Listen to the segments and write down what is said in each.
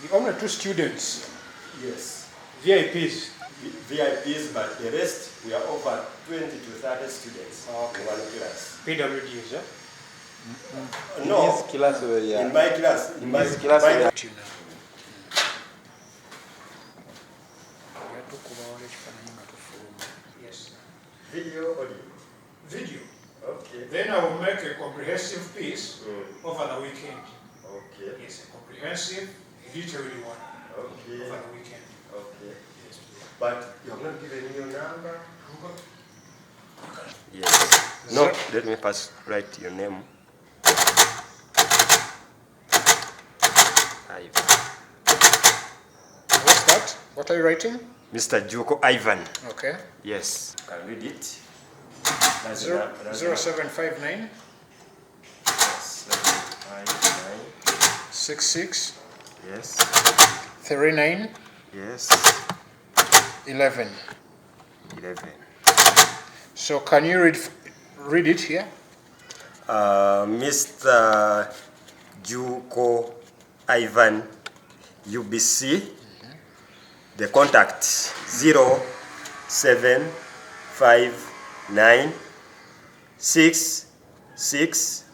The only 2 students. Yes. VIPs. VIPs, but the rest, we are over 20 to 30 students in one class. PWDs, yeah? No, in this class, yeah. in my class. In my class, yeah. Yes. Video, audio. Video. Okay. Then I will make a comprehensive piece over the weekend. Okay. Yes, a comprehensive, detailed one. Okay. Over the weekend. Okay. Yes. But you have not given me your number. Okay. Yes. No, let me first write your name. Ivan. What's that? What are you writing? Mr. Juko Ivan. Okay. Yes. You can read it. 0759 759. 66 Yes. 39 Yes. 11. 11. So can you read it here? Mr. Juko Ivan, UBC. The contact 0759 66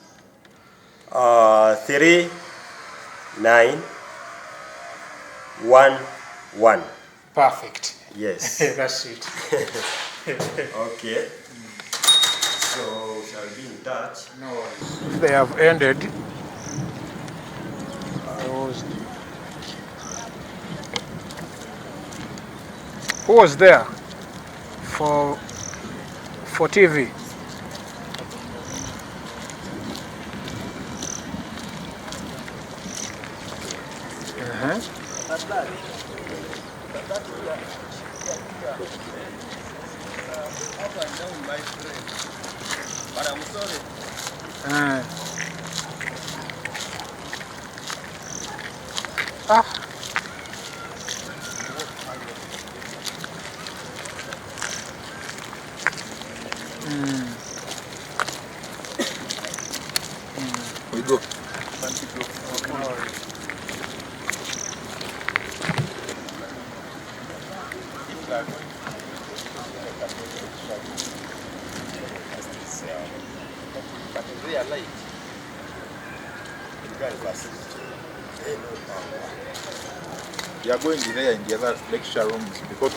39 11. Perfect. Yes. That's it. Okay. So shall we be in touch? No worries. They have ended. Who was there for TV? But I'm sorry. We go. We are going there in the other lecture rooms because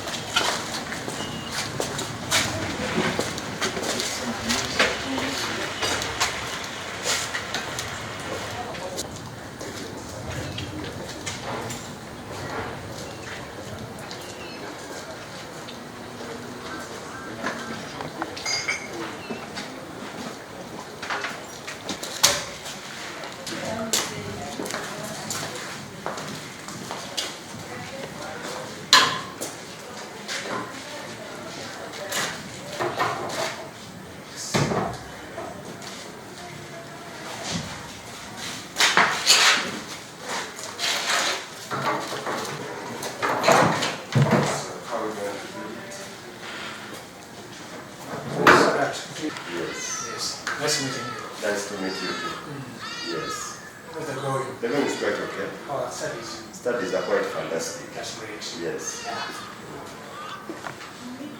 Nice meeting you. Nice to meet you too. Yes. How's that going? The room is quite okay. Oh, studies. Studies are quite fantastic. That's great. Yes. Yeah.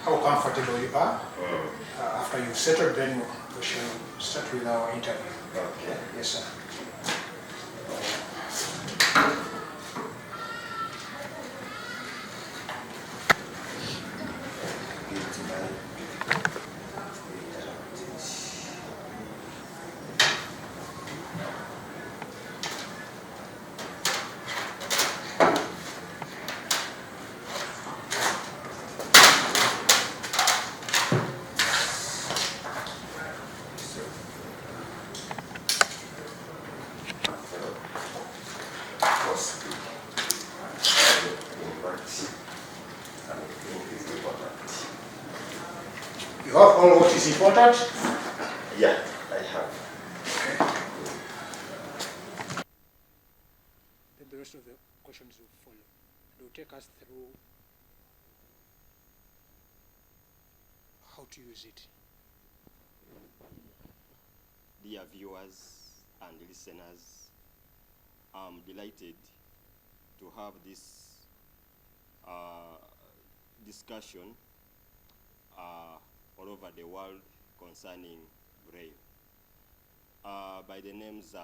How comfortable you are? After you've settled, then we shall start with our interview. Okay. Yes, sir. You have all what is important? Yeah, I have. Then the rest of the questions will follow. It will take us through how to use it. Dear viewers and listeners, I'm delighted to have this discussion all over the world concerning Braille. By the names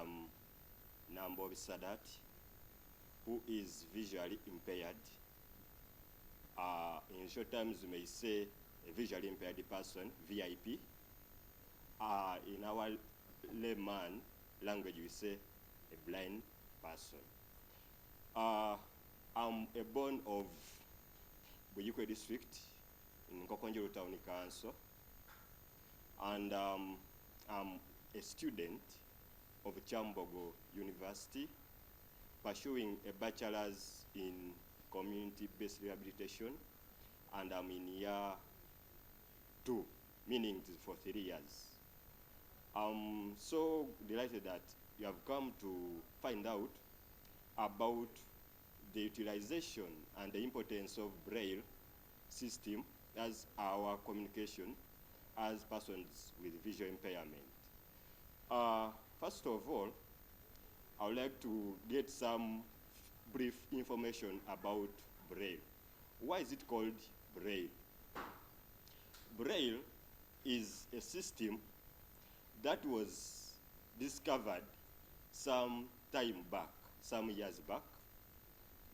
Sadat, who is visually impaired. In short terms, we may say a visually impaired person, VIP. In our layman language, we say a blind person. I'm a born of Buyikwe district in Kokonjero Town Council, and I'm a student of Chambogo University, pursuing a bachelor's in community-based rehabilitation, and I'm in year 2, meaning it is for 3 years. I'm so delighted that you have come to find out about the utilization and the importance of Braille system as our communication as persons with visual impairment. First of all, I would like to get some brief information about Braille. Why is it called Braille? Braille is a system that was discovered some time back, some years back,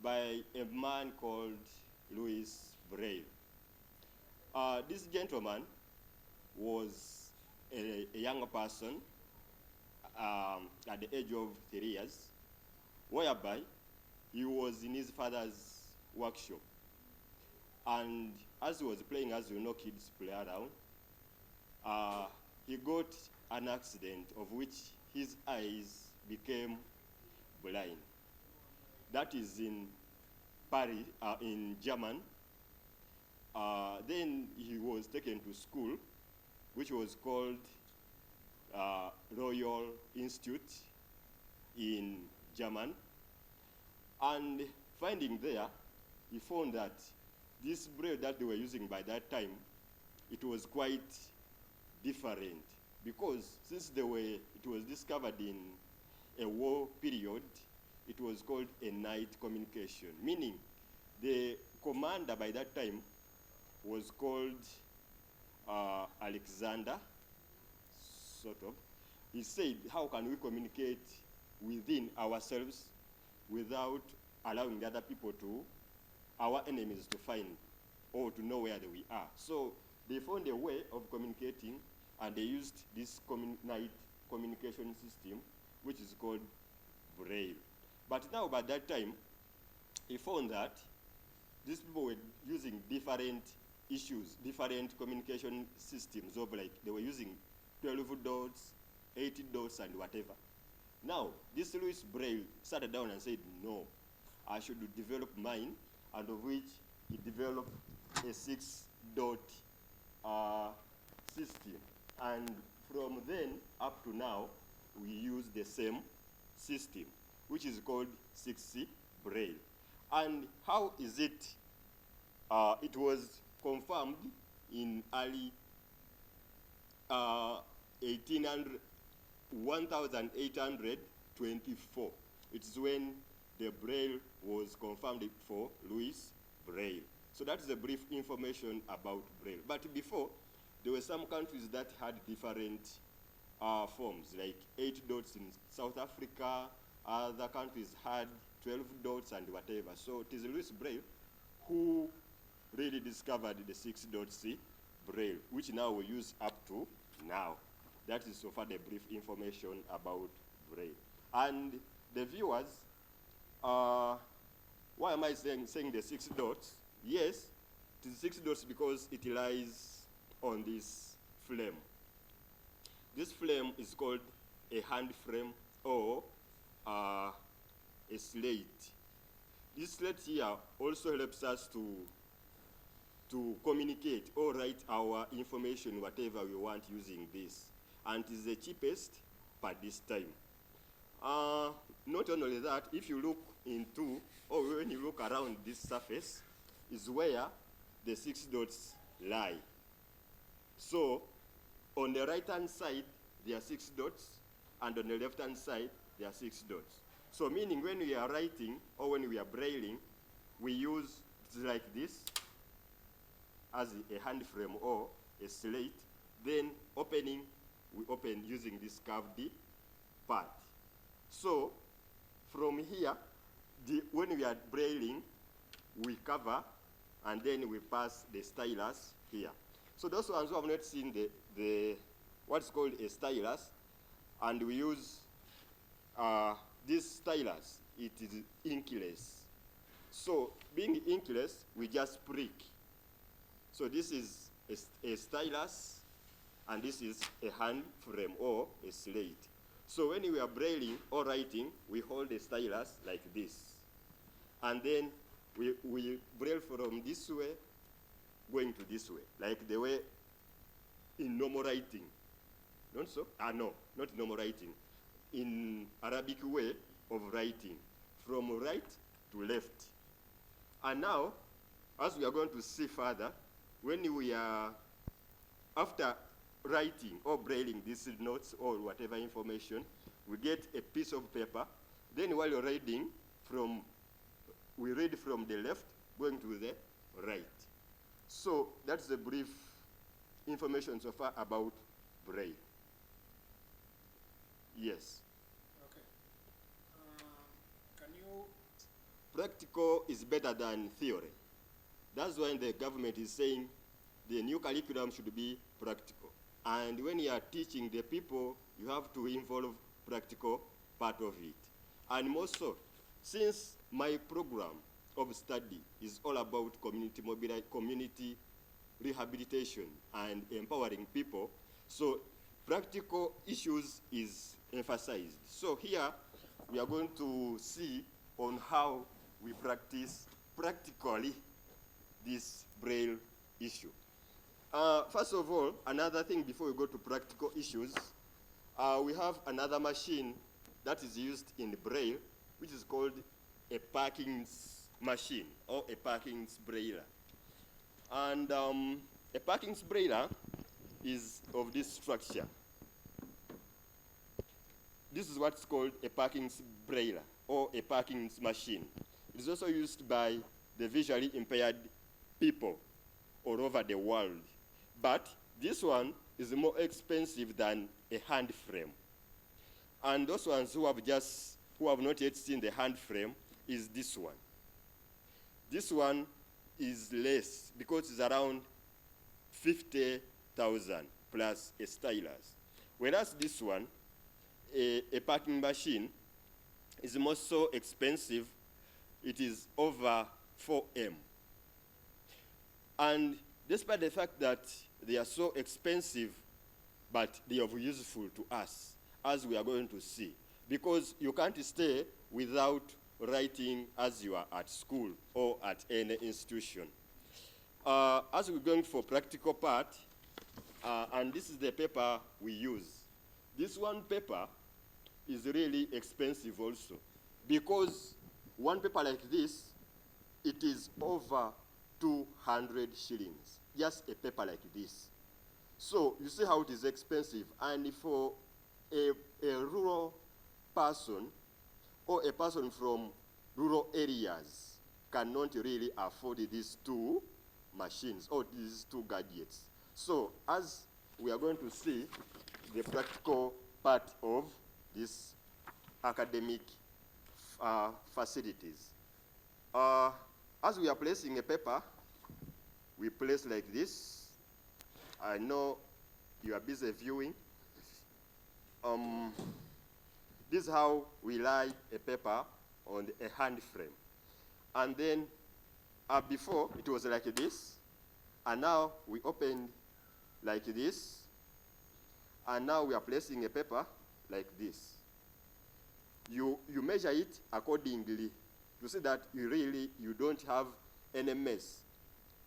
by a man called Louis Braille. This gentleman was a young person at the age of 3 years, whereby he was in his father's workshop. And as he was playing, as you know, kids play around, he got an accident of which his eyes became blind. That is in Paris, in Germany. Then he was taken to school, which was called Royal Institute in Germany. And finding there, he found that this Braille that they were using by that time, it was quite different, because since it was discovered in a war period, it was called a night communication, meaning the commander by that time was called Alexander, sort of. He said, how can we communicate within ourselves without allowing the other people our enemies to find or to know where we are? So they found a way of communicating, and they used this night communication system, which is called Braille. But now, by that time, he found that these people were using different communication systems, of like they were using 12 dots, 80 dots, and whatever. Now, this Louis Braille sat down and said, no, I should develop mine, and of which he developed a 6-dot system. And from then up to now, we use the same system, which is called 6C Braille. And how is it? It was confirmed in early 1824. It's when the Braille was confirmed for Louis Braille. So that is a brief information about Braille. But before, there were some countries that had different forms, like 8 dots in South Africa. Other countries had 12 dots and whatever. So it is Louis Braille who really discovered the 6-dot Braille, which now we use up to now. That is so far the brief information about Braille. And the viewers, why am I saying the 6 dots? Yes, it is 6 dots because it lies on this flame. This flame is called a hand frame or a slate. This slate here also helps us to communicate or write our information, whatever we want, using this. And it is the cheapest per this time. Not only that, if you look into, or when you look around this surface, is where the 6 dots lie. So, on the right-hand side, there are 6 dots, and on the left-hand side, there are 6 dots. So meaning when we are writing or when we are brailing, we use like this as a hand frame or a slate. Then opening, we open using this curved part. So from here, when we are brailing, we cover and then we pass the stylus here. So those ones who have not seen what's called a stylus, and we use this stylus, it is inkless. So being inkless, we just prick. So this is a stylus, and this is a hand frame or a slate. So when we are brailing or writing, we hold the stylus like this. And then we braille from this way, going to this way, like the way in normal writing. Not so? No, not normal writing. In Arabic way of writing, from right to left. And now, as we are going to see further, when we are, after writing or brailing these notes or whatever information, we get a piece of paper. Then while you're reading, we read from the left going to the right. So that's the brief information so far about braille. Yes. Okay. Can you? Practical is better than theory. That's why the government is saying the new curriculum should be practical. And when you are teaching the people, you have to involve practical part of it. And more so, since my program of study is all about community rehabilitation and empowering people, so practical issues is emphasized. So here, we are going to see on how we practice practically this braille issue. First of all, another thing before we go to practical issues, we have another machine that is used in braille, which is called a Parkins machine or a Parkins brailler. And a Parkins brailler is of this structure. This is what's called a Parkins brailler or a Parkins machine. It is also used by the visually impaired people all over the world. But this one is more expensive than a hand frame. And those ones who have not yet seen the hand frame is this one. This one is less because it's around 50,000 plus a stylus. Whereas this one, a parking machine, is more so expensive. It is over 4M. And despite the fact that they are so expensive, but they are useful to us, as we are going to see, because you can't stay without writing as you are at school or at any institution. As we're going for practical part, and this is the paper we use. This one paper is really expensive also, because one paper like this, it is over 200 shillings, just a paper like this. So you see how it is expensive, and for a rural person or a person from rural areas cannot really afford these two machines or these two gadgets. So as we are going to see the practical part of this academic facilities. As we are placing a paper, we place like this. I know you are busy viewing. This is how we lie a paper on a hand frame. And then before it was like this, and now we opened like this, and now we are placing a paper like this. You measure it accordingly to see that you don't have any mess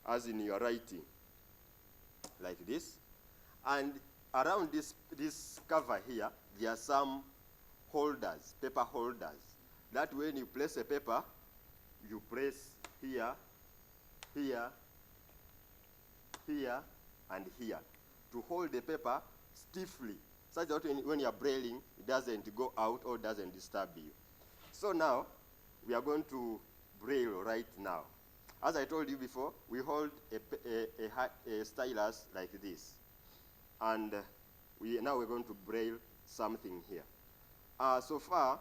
as in your writing, like this. And around this cover here, there are some holders, paper holders. That when you place a paper, you press here, here, here, and here to hold the paper stiffly, such that when you are brailing, it doesn't go out or doesn't disturb you. So now, we are going to Braille right now. As I told you before, we hold a stylus like this. And now we're going to Braille something here. So far,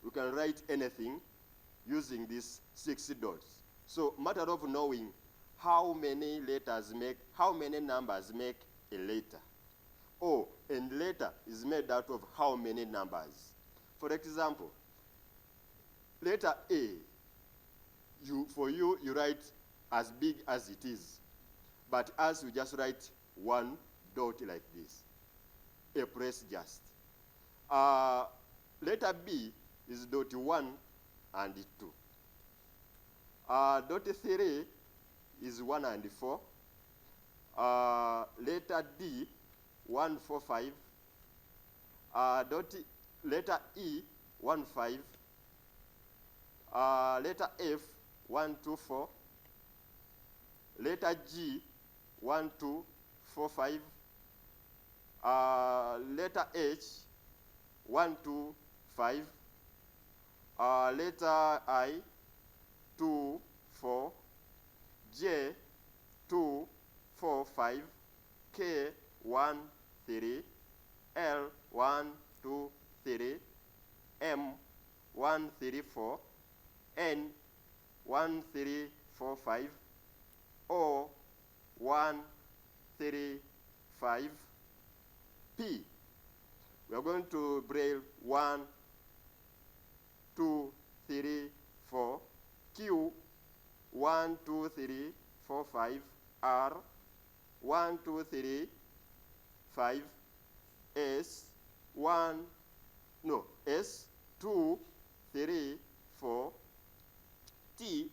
we can write anything using these 6 dots. So matter of knowing how many numbers make a letter. Oh, and letter is made out of how many numbers. For example, letter A, you write as big as it is. But as you just write 1 dot like this, a press just. Letter B is dot 1 and 2. Dot 3 is 1 and 4. Letter D, 1, 4, 5. Letter E, 1, 5. Letter F, 1, 2, 4. Letter G, 1, 2, 4, 5. Letter H, 1, 2, 5. Letter I, 2, 4. J, 2, 4, 5. K, 1, 3. L, 1, 2, 3. M, 1, 3, 4. N, 1, 3, 4, 5. O, 1, 3, 5. P, we are going to Braille 1, 2, 3, 4. Q, 1, 2, 3, 4, 5. R, 1, 2, 3, 5. S, 2, 3, 4. T,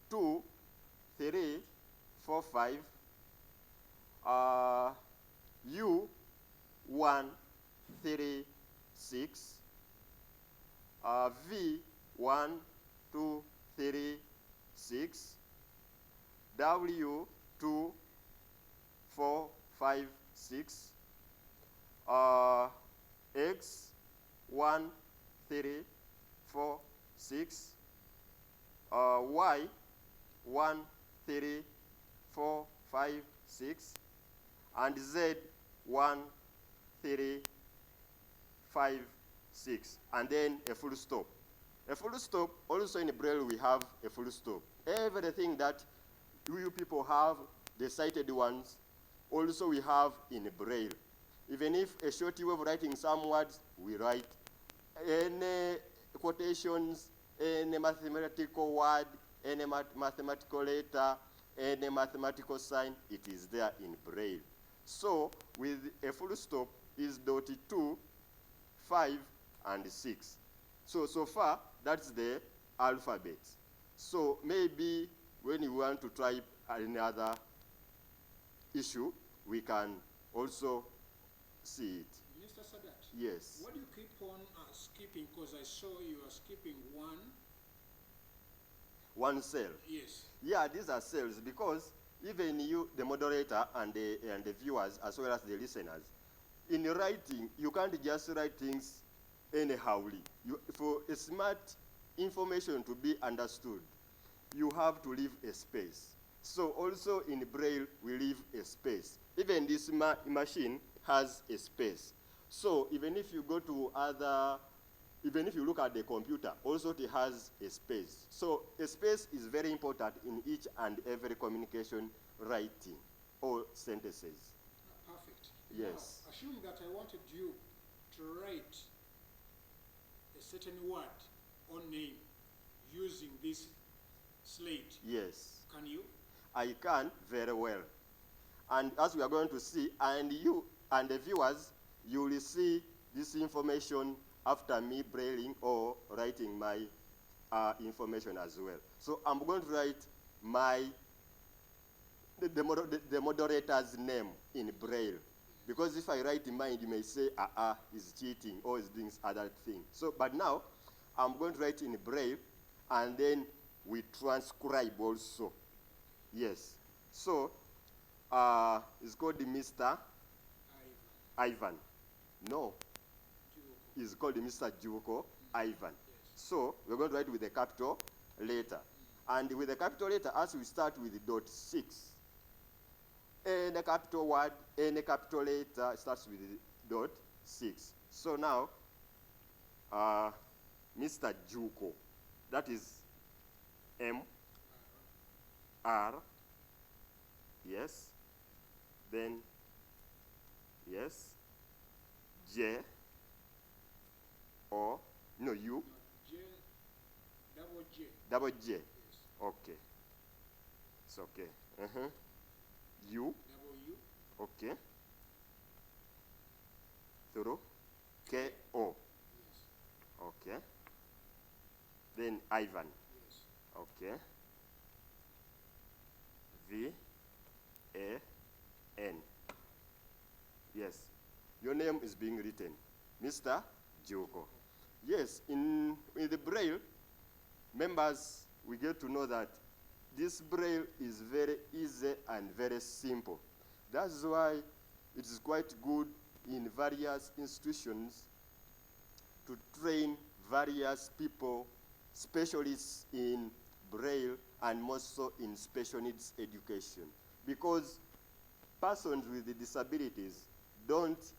2, 3, 4, 5. U, 1, 3, 6. V, 1, 2, 3, 6. W, 2, 4, 5, 6. X, 1, 3, 4, 6. Y, 1, 3, 4, 5, 6. And Z, 1, 3, 5, 6. And then a full stop. A full stop, also in Braille we have a full stop. Everything that you people have, the cited ones, also we have in Braille. Even if a short way of writing some words, we write any quotations, any mathematical word, any mathematical letter, any mathematical sign, it is there in Braille. So with a full stop is dot 2, 5, and 6. So far, that's the alphabet. So maybe when you want to type another issue, we can also see it. Mr. Sadat? Yes. What do you keep on skipping? Because I saw you are skipping one. One cell. Yes. Yeah, these are cells because even you, the moderator, and the viewers, as well as the listeners, in writing, you can't just write things anyhowly. For a smart information to be understood, you have to leave a space. So also in Braille, we leave a space. Even this machine has a space. So even if you go to even if you look at the computer, also it has a space. So a space is very important in each and every communication writing or sentences. Perfect. Yes. Now, assume that I wanted you to write a certain word or name using this slate. Yes. Can you? I can very well. And as we are going to see, and you and the viewers, you will see this information after me brailing or writing my information as well. So I'm going to write the moderator's name in Braille. Because if I write in mine, you may say, he's cheating or he's doing other thing. So, but now, I'm going to write in Braille, and then we transcribe also. Yes. So, it's called the Mr. Ivan. Ivan. No. is called Mr. Juko Ivan. So we're going to write with a capital letter. And with a capital letter, as we start with dot 6, any capital word, any capital letter starts with dot 6. So now, Mr. Juko, that is M, R, yes, then, yes, J, O, no, U, J, double J. double J, Yes. okay, it's okay, U, Double U. okay, through, K, O, Yes. okay, then Ivan, Yes. okay, V, A, N, yes, your name is being written, Mr. Juko. Yes, in the Braille, members, we get to know that this Braille is very easy and very simple. That's why it is quite good in various institutions to train various people, specialists in Braille and more so in special needs education. Because persons with disabilities don't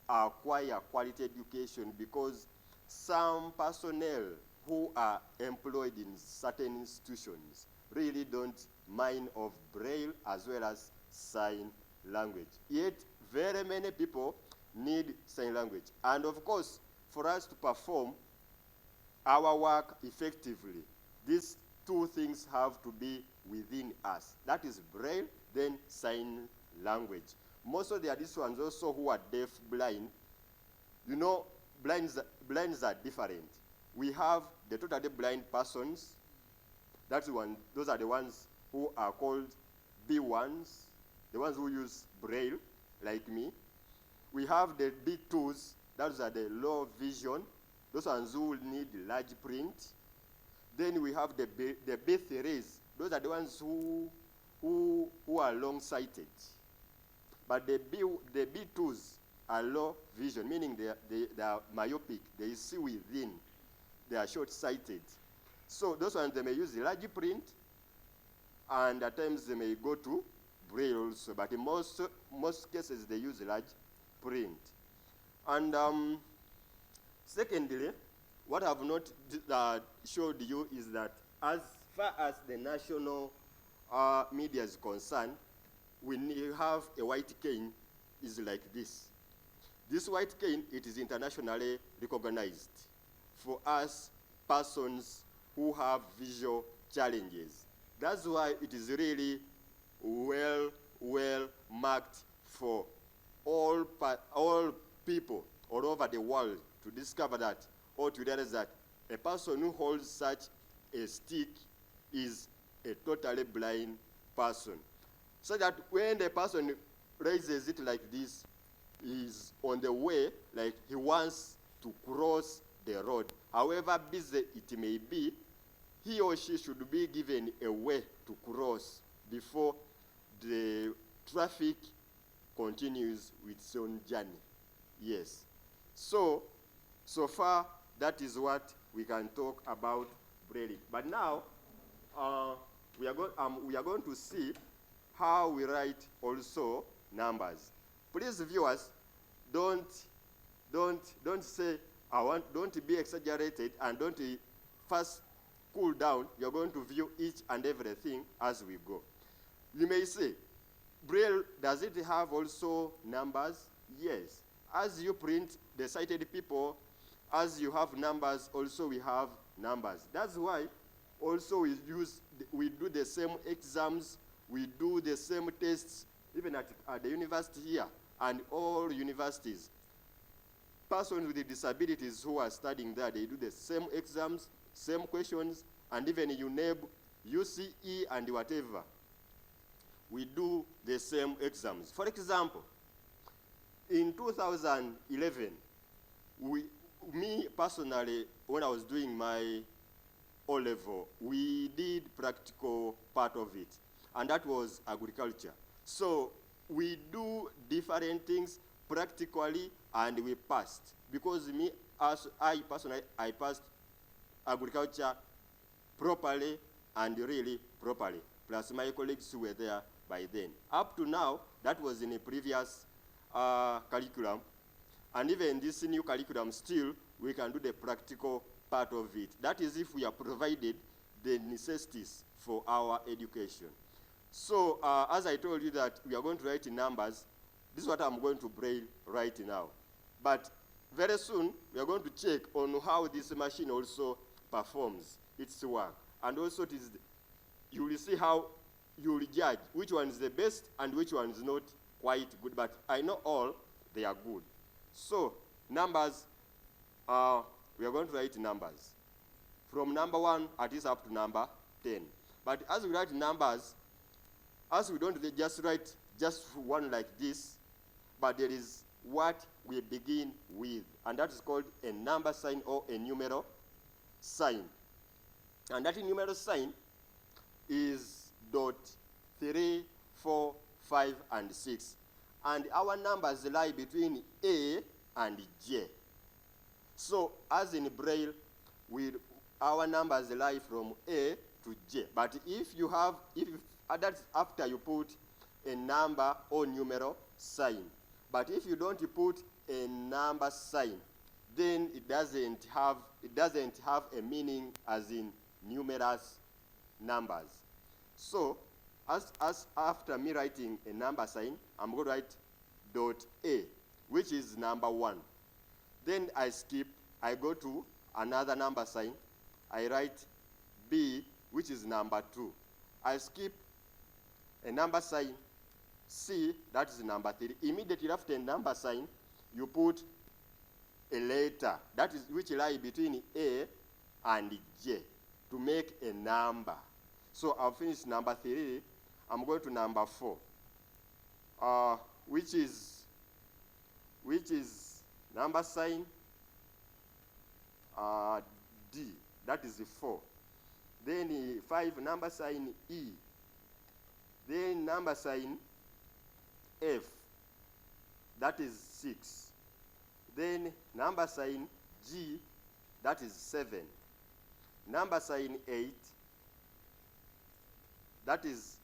acquire quality education because some personnel who are employed in certain institutions really don't mind of Braille as well as sign language. Yet, very many people need sign language. And of course, for us to perform our work effectively, these two things have to be within us. That is Braille, then sign language. Most of the these ones also who are deaf, blind. You know, blinds are different. We have the totally blind persons. That's one. Those are the ones who are called B1s, the ones who use Braille, like me. We have the B2s. Those are the low vision. Those ones who will need large print. Then we have the B3s. Those are the ones who are long-sighted. But the B2s are low vision, meaning they are myopic. They see within. They are short-sighted. So those ones, they may use the large print, and at times they may go to Braille also. But in most cases, they use large print. And secondly, what I have not showed you is that as far as the national media is concerned, when you have a white cane, is like this. This white cane, it is internationally recognized for us persons who have visual challenges. That's why it is really well marked for all people all over the world to discover that, or to realize that a person who holds such a stick is a totally blind person. So that when the person raises it like this, is on the way, like he wants to cross the road. However busy it may be, he or she should be given a way to cross before the traffic continues with its own journey. Yes. So far, that is what we can talk about Braille. But now, we are going to see how we write also numbers. Please, viewers, don't say, don't be exaggerated, and don't first cool down. You're going to view each and everything as we go. You may say, Braille, does it have also numbers? Yes. As you print the sighted people, as you have numbers, also we have numbers. That's why also we do the same exams, we do the same tests, even at the university here and all universities. Persons with disabilities who are studying there, they do the same exams, same questions, and even UNEB, UCE, and whatever. We do the same exams. For example, in 2011, me personally, when I was doing my O-level, we did practical part of it, and that was agriculture. So we do different things practically, and we passed. Because me, I personally, I passed agriculture properly and really properly, plus my colleagues who were there by then. Up to now, that was in a previous curriculum, and even this new curriculum, still, we can do the practical part of it. That is if we are provided the necessities for our education. So, as I told you that we are going to write in numbers, this is what I'm going to braille right now. But very soon, we are going to check on how this machine also performs its work. And also, you will see how you will judge which one is the best and which one is not quite good. But I know all, they are good. So, numbers, we are going to write numbers. From number 1, at least up to number 10. But as we write numbers, as we don't just write just one like this, but there is what we begin with, and that is called a number sign or a numeral sign. And that numeral sign is dot 3, 4, 5, and 6. And our numbers lie between A and J. So, as in Braille, our numbers lie from A to J. But if that's after you put a number or numeral sign. But if you don't put a number sign, then it doesn't have a meaning as in numerous numbers. So, as after me writing a number sign, I'm going to write dot A, which is number 1. Then I skip, I go to another number sign. I write B, which is number 2. I skip a number sign, C, that is number 3. Immediately after a number sign, you put a letter, that is which lie between A and J to make a number. So I'll finish number 3. I'm going to number 4, which is number sign D, that is 4. Then 5, number sign E. Then number sign F, that is 6. Then number sign G, that is 7. Number sign 8, that is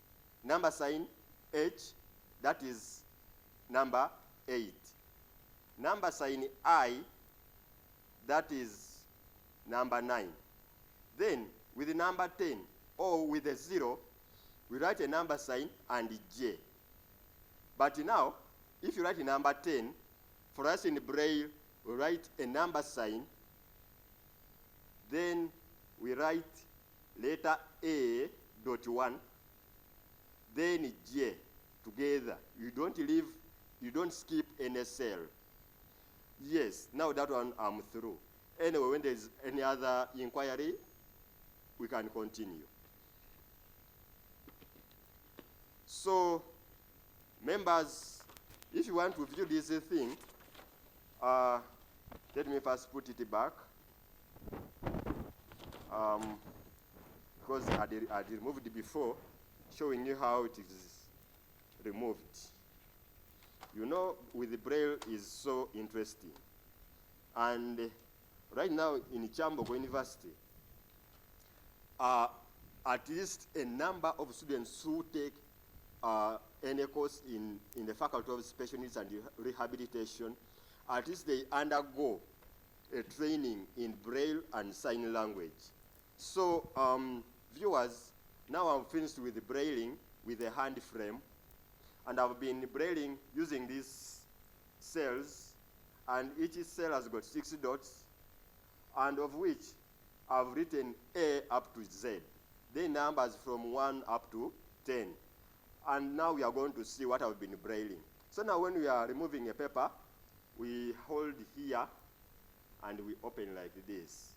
number sign H, that is number 8. Number sign I, that is number 9. Then with the number 10 or with a 0, we write a number sign and J. But now, if you write a number 10, for us in Braille, we write a number sign, then we write letter A dot 1, then J together. You don't skip any cell. Yes, now that one I'm through. Anyway, when there's any other inquiry, we can continue. So, members, if you want to view this thing, let me first put it back. Because I removed it before, showing you how it is removed. You know, with the Braille is so interesting. And right now in Chambogo University, at least a number of students who take any course in the Faculty of Special Needs and Rehabilitation, at least they undergo a training in Braille and Sign Language. So, viewers, now I'm finished with the brailing with a hand frame, and I've been brailing using these cells, and each cell has got 6 dots, and of which I've written A up to Z. They numbers from 1 up to 10. And now we are going to see what I've been brailing. So now when we are removing a paper, we hold here and we open like this.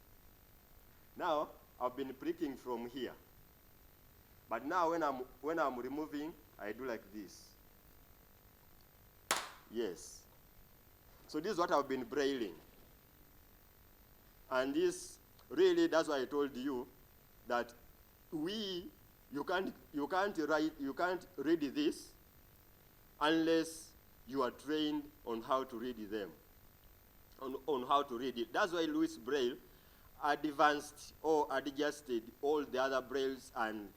Now I've been pricking from here. But now when I'm removing, I do like this. Yes. So this is what I've been brailing. And this really, that's why I told you that you can't read this unless you are trained on how to read them. on how to read it. That's why Louis Braille advanced or adjusted all the other Brailles and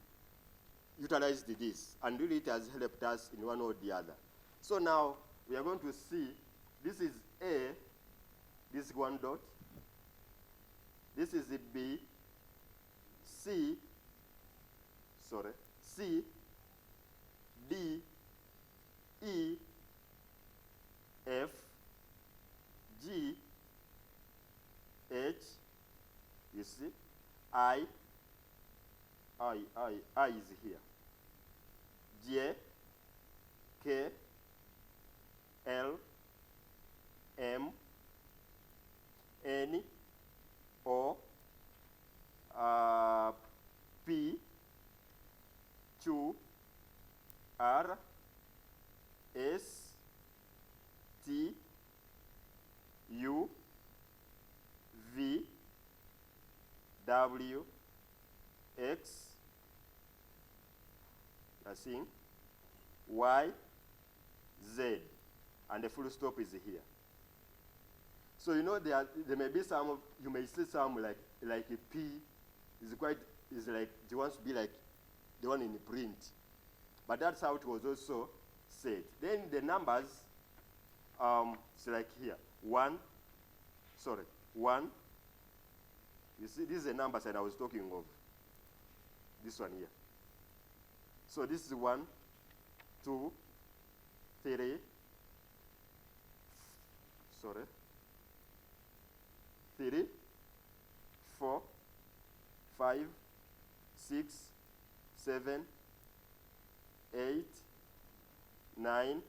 utilized this. And really it has helped us in one or the other. So now we are going to see, this is A, this is one dot. This is the B, C, D, E, F, G, H, you see, I is here, J, K, L, M, N, O, P, Q, R, S, T, U, V, W, X, nothing, Y, Z, and the full stop is here. So you know there may be some, you may see some like a P is like, it wants to be like the one in the print. But that's how it was also said. Then the numbers, it's like here, 1, you see, this is the numbers that I was talking of. This one here. So this is 1, 2, 3, 4, 5, 6, 7, 8, 9.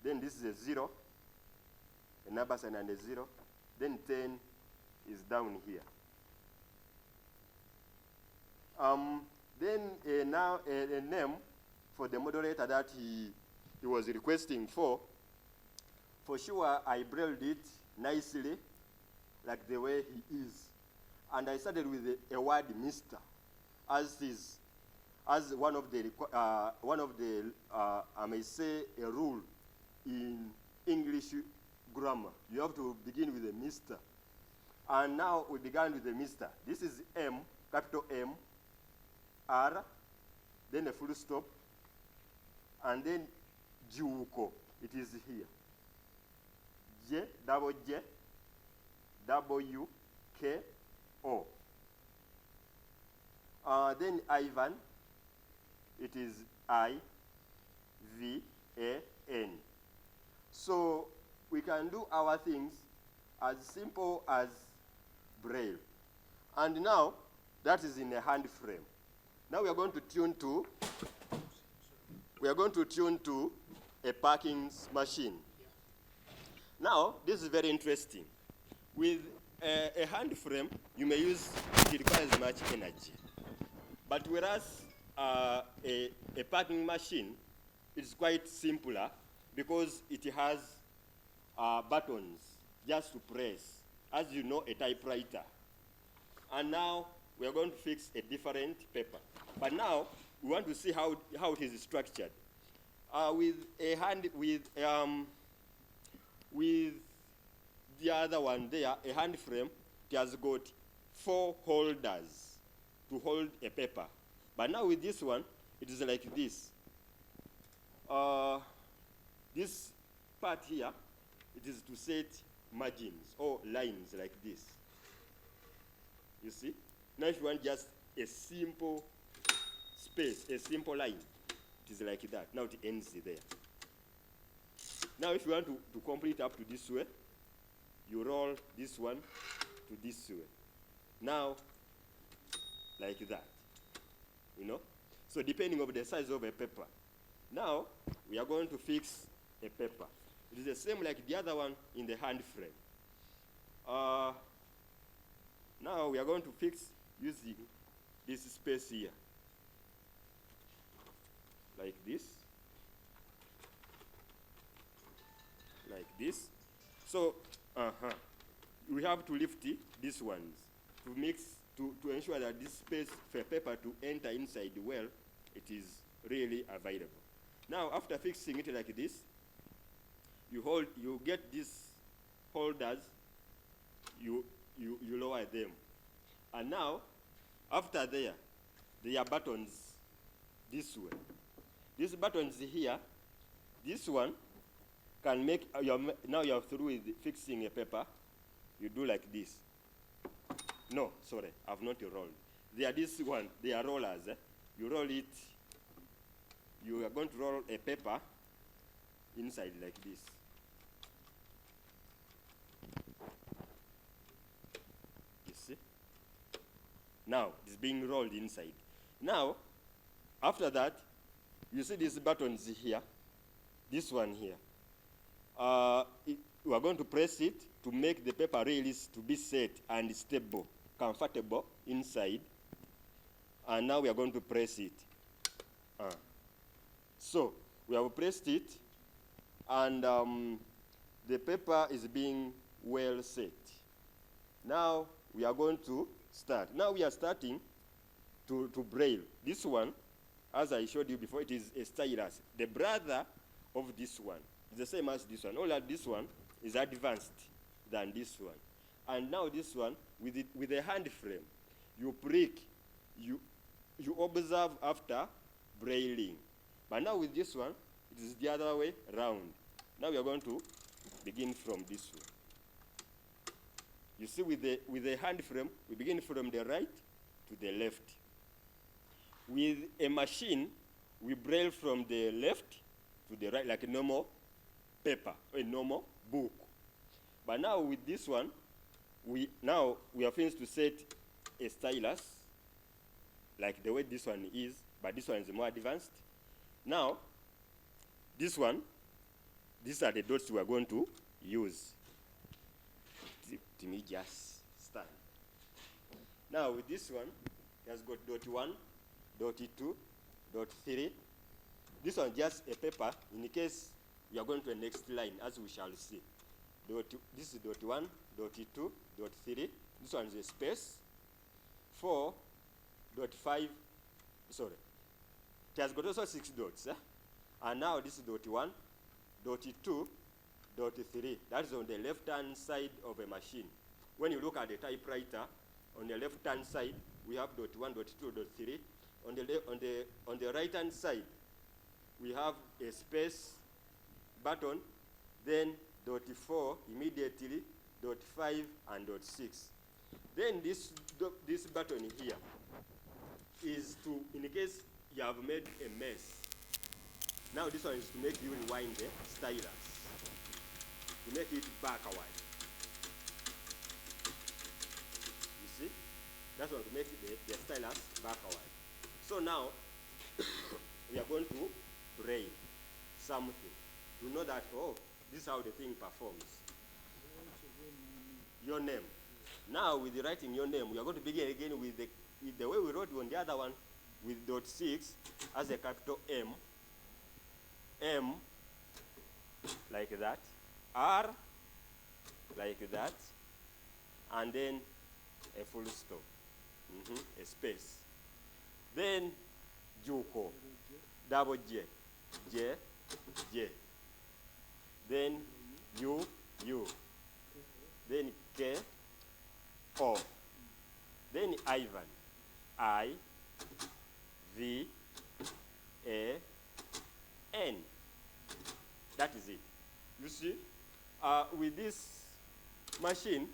Then this is a 0, a number sign and a 0. Then 10 is down here. Then now a name for the moderator that he was requesting for. For sure, I brailled it nicely, like the way he is. And I started with a word Mr. as one of the I may say a rule in English grammar. You have to begin with a Mr. And now we began with the Mr. This is M, capital M, R, then a full stop, and then Juko. It is here. J, W, K, O. Then Ivan, it is I, V, A, N. So we can do our things as simple as Braille. And now, that is in a hand frame. Now we are going to tune to a parking machine. Now, this is very interesting. With a hand frame, you may use, it requires much energy. But whereas a parking machine is quite simpler because it has buttons just to press, as you know, a typewriter. And now we are going to fix a different paper. But now we want to see how it is structured. With the other one there, a hand frame, it has got 4 holders to hold a paper. But now with this one, it is like this. This part here, it is to set margins or lines like this. You see? Now if you want just a simple space, a simple line, it is like that. Now it ends there. Now if you want to complete up to this way, you roll this one to this way. Now, like that. You know? So depending on the size of a paper. Now, we are going to fix a paper. It is the same like the other one in the hand frame. Now we are going to fix using this space here. Like this. Like this. So, we have to lift these ones to ensure that this space for paper to enter inside well, it is really available. Now, after fixing it like this, you get this holders, you lower them. And now, after there are buttons this way. These buttons here, this one can make, now you're through with fixing a paper, you do like this. No, sorry, I've not rolled. They are this one, they are rollers. You roll it, you are going to roll a paper inside like this. You see? Now, it's being rolled inside. Now, after that, you see these buttons here, this one here. We are going to press it to make the paper rails to be set and stable, comfortable inside. And now we are going to press it. So we have pressed it, and the paper is being well set. Now we are going to start. Now we are starting to braille. This one, as I showed you before, it is a stylus. The brother of this one is the same as this one. Only that this one is advanced than this one. And now this one, with a hand frame, you prick, you observe after brailing. But now with this one, it is the other way round. Now we are going to begin from this way. You see, with the hand frame, we begin from the right to the left. With a machine, we braille from the left to the right, like a normal paper, a normal book. But now with this one, we are finished to set a stylus, like the way this one is, but this one is more advanced. Now, this one, these are the dots we are going to use. Let me just stand. Now with this one, it has got dot 1, dot 2, dot 3. This one just a paper in case we are going to the next line, as we shall see. This is dot 1, dot 2, dot 3. This one is a space. 4, dot 5, sorry. It has got also 6 dots. And now this is dot 1, dot 2, dot 3. That is on the left-hand side of a machine. When you look at the typewriter, on the left-hand side, we have dot 1, dot 2, dot 3. On the right-hand side, we have a space button, then dot 4 immediately, dot 5, and dot 6. Then this button here is to, in case you have made a mess. Now this one is to make you rewind the stylus, to make it backward. You see? That's one to make the stylus backward. So now, we are going to braille something to know that, oh, this is how the thing performs. Your name. Now, with the writing your name, we are going to begin again with the way we wrote on the other one, with dot 6 as a capital M, M like that, R like that, and then a full stop, a space. Then Juko, double J, J, J. Then U, then K, O. Then Ivan, I, V, A, N. That is it. You see, with this machine,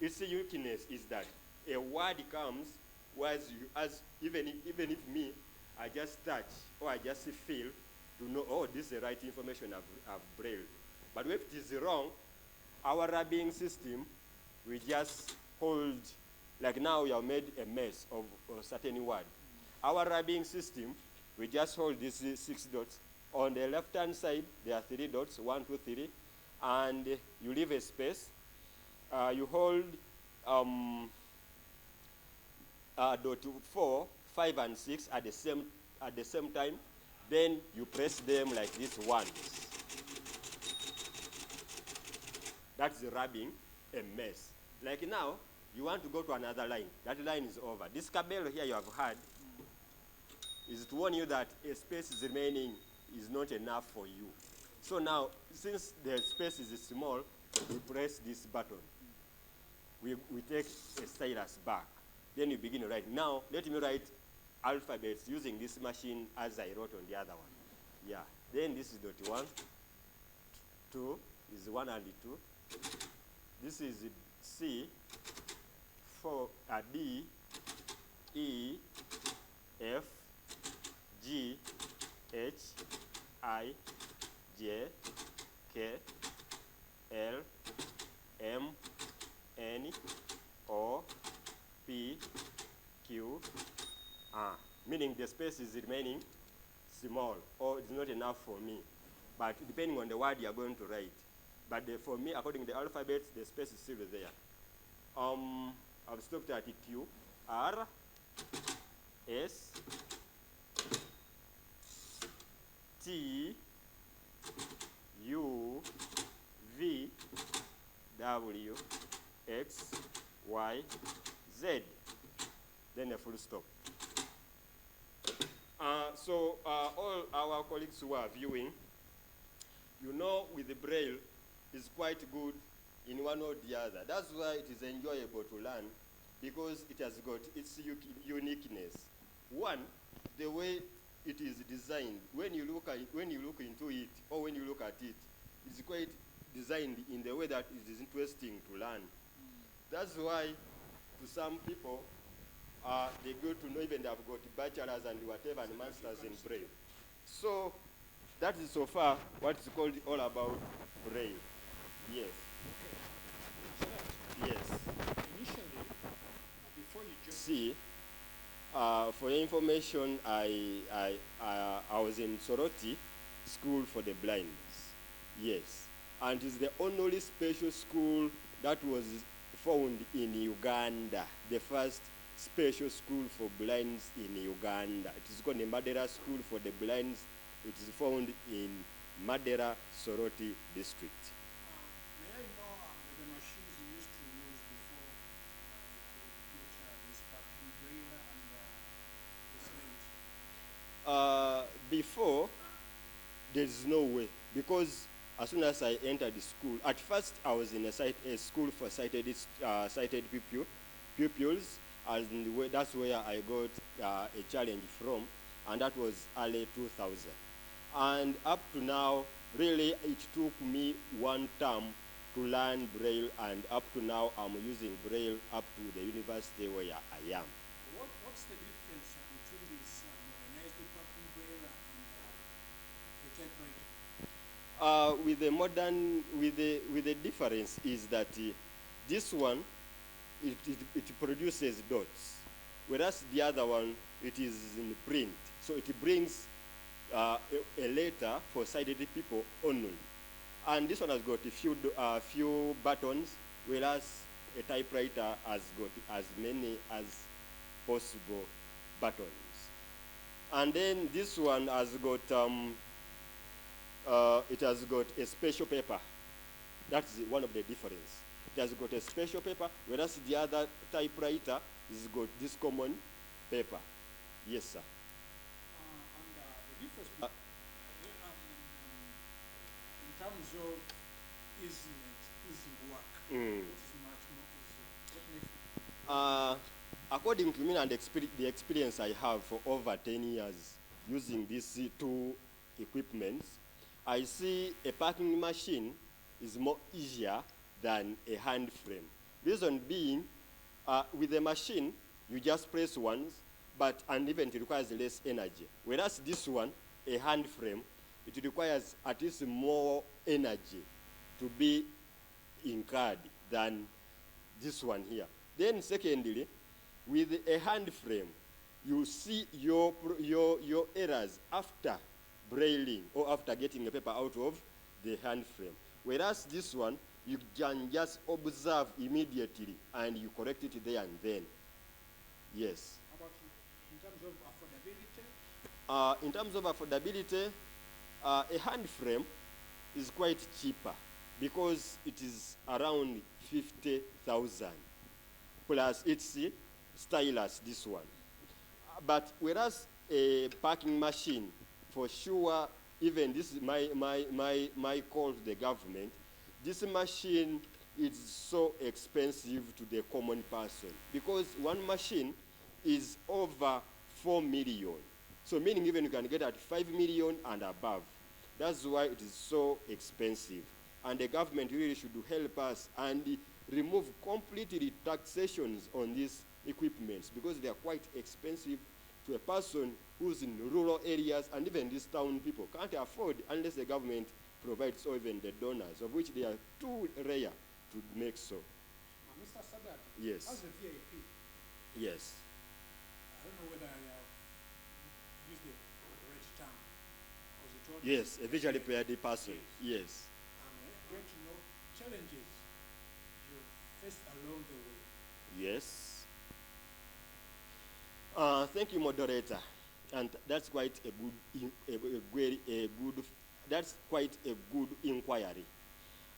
its uniqueness is that a word comes as even if me, I just touch or I just feel to know, oh, this is the right information I've brailled. But if it is wrong, our rubbing system, we just hold, like now we have made a mess of a certain word. Our rubbing system, we just hold these 6 dots. On the left-hand side, there are 3 dots, 1, 2, 3, and you leave a space. You hold dot 4, 5, and 6 at the same time. Then you press them like this once. That's rubbing a mess. Like now, you want to go to another line. That line is over. This cabello here you have had is to warn you that a space is remaining is not enough for you. So now, since the space is small, we press this button. We take a stylus back. Then we begin to write. Now, let me write alphabets using this machine as I wrote on the other one. Yeah. Then this is dot 1, 2 is 1 and 2. This is C, 4, D, E, F, G, H, I, J, K, L, M, N, O, P, Q, R. Meaning the space is remaining small, or it's not enough for me. But depending on the word you are going to write. But for me, according to the alphabet, the space is still there. I've stopped at Q, R, S, T, U, V, W, X, Y, Z. Then a full stop. So all our colleagues who are viewing, you know, with the Braille, is quite good in one or the other. That's why it is enjoyable to learn, because it has got its uniqueness. One, the way it is designed. When you look into it, or when you look at it, it's quite designed in the way that it is interesting to learn. That's why, to some people, they go to know, even they have got bachelors and whatever and masters in Braille. So that is so far what is called all about Braille. Yes. Yes. Initially, before you just See, for your information, I was in Soroti School for the Blind. Yes. And it's the only special school that was found in Uganda, the first special school for blinds in Uganda. It is called the Madera School for the Blinds. It is found in Madera, Soroti district. may I know the machines you used to use before the computer, this parking braille and the slate? Before, there's no way, because as soon as I entered the school, at first I was in a school for sighted pupils, and that's where I got a challenge from, and that was early 2000. And up to now, really, it took me one term to learn Braille, and up to now, I'm using Braille up to the university where I am. What's the difference between this modernized parking braille and the typewriter? With the modern, with the difference is that this one, it produces dots, whereas the other one, it is in print. So it brings a letter for sighted people only. And this one has got a few buttons, whereas a typewriter has got as many as possible buttons. And then this one has got, it has got a special paper. That's one of the difference. It has got a special paper, whereas the other typewriter has got this common paper. Yes, sir. And the difference in terms of easy work, what is much more easy? According to me and the experience I have for over 10 years using these two equipments, I see a packing machine is more easier than a hand frame. Reason being, with the machine, you just press once, and even it requires less energy. Whereas this one, a hand frame, it requires at least more energy to be incurred than this one here. Then secondly, with a hand frame, you see your errors after brailing or after getting the paper out of the hand frame. Whereas this one, you can just observe immediately and you correct it there and then. Yes. How about in terms of affordability? In terms of affordability, a hand frame is quite cheaper because it is around 50,000 plus its stylus, this one. But whereas a packing machine, for sure, even this is my call to the government, this machine is so expensive to the common person because one machine is over 4 million. So meaning even you can get at 5 million and above. That's why it is so expensive. And the government really should help us and remove completely taxations on these equipments because they are quite expensive to a person who's in rural areas, and even these town people can't afford unless the government provides, or even the donors, of which they are too rare to make so. Mr. Sadat, Yes. as a VIP, Yes. I don't know whether I have used the correct term. Because you told Yes, me a visually impaired person. Yes. I'm going to know challenges you faced along the way. Yes. Thank you, moderator. And that's quite that's quite a good inquiry.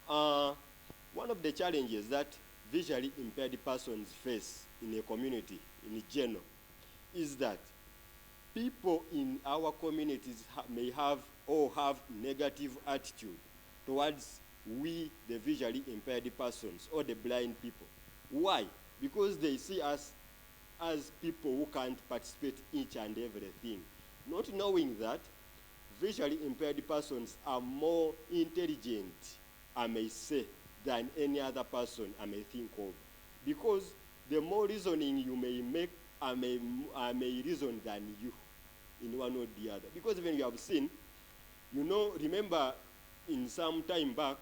One of the challenges that visually impaired persons face in a community, in general, is that people in our communities may have or have negative attitude towards we, the visually impaired persons, or the blind people. Why? Because they see us as people who can't participate in each and everything, not knowing that visually impaired persons are more intelligent, I may say, than any other person I may think of. Because the more reasoning you may make, I may reason than you in one or the other. Because even you have seen, you know, remember in some time back,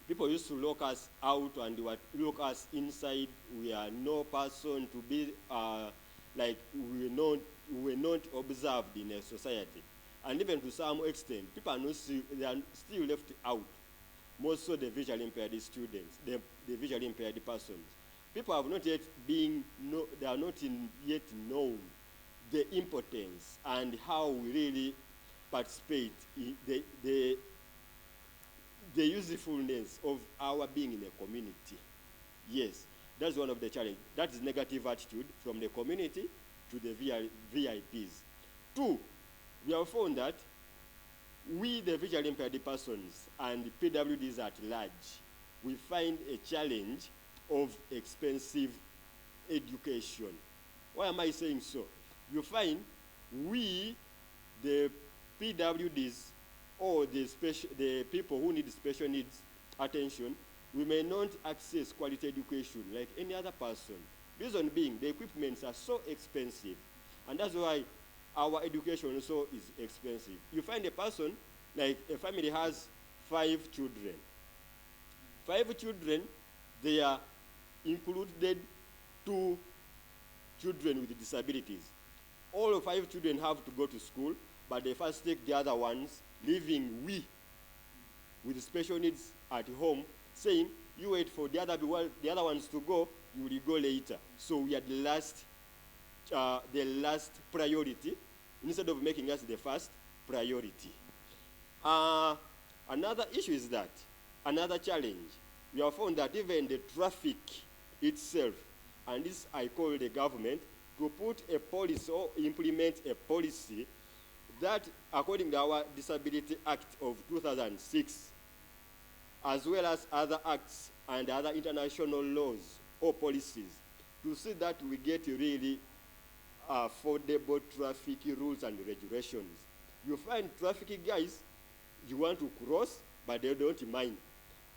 people used to lock us out and lock us inside. We are no person to be like we were not observed in a society. And even to some extent, people are not they are still left out. Most so the visually impaired students, the visually impaired persons. People have not yet they are not yet known the importance and how we really participate in the usefulness of our being in a community. Yes, that's one of the challenges. That is negative attitude from the community to the VIPs. Two, we have found that we, the visually impaired persons, and PWDs at large, we find a challenge of expensive education. Why am I saying so? You find we, the PWDs, or the people who need special needs attention, we may not access quality education like any other person. Reason being, the equipments are so expensive, and that's why our education also is expensive. You find a person, like a family has 5 children. 5 children, they are included 2 children with disabilities. All 5 children have to go to school, but they first take the other ones, leaving we with special needs at home, saying, you wait for the other ones to go, you will go later. So we are the last priority, instead of making us the first priority. Another issue is that, another challenge, we have found that even the traffic itself, and this I call the government, to put a policy or implement a policy that, according to our Disability Act of 2006, as well as other acts and other international laws or policies, to see that we get really affordable traffic rules and regulations. You find traffic guys, you want to cross, but they don't mind.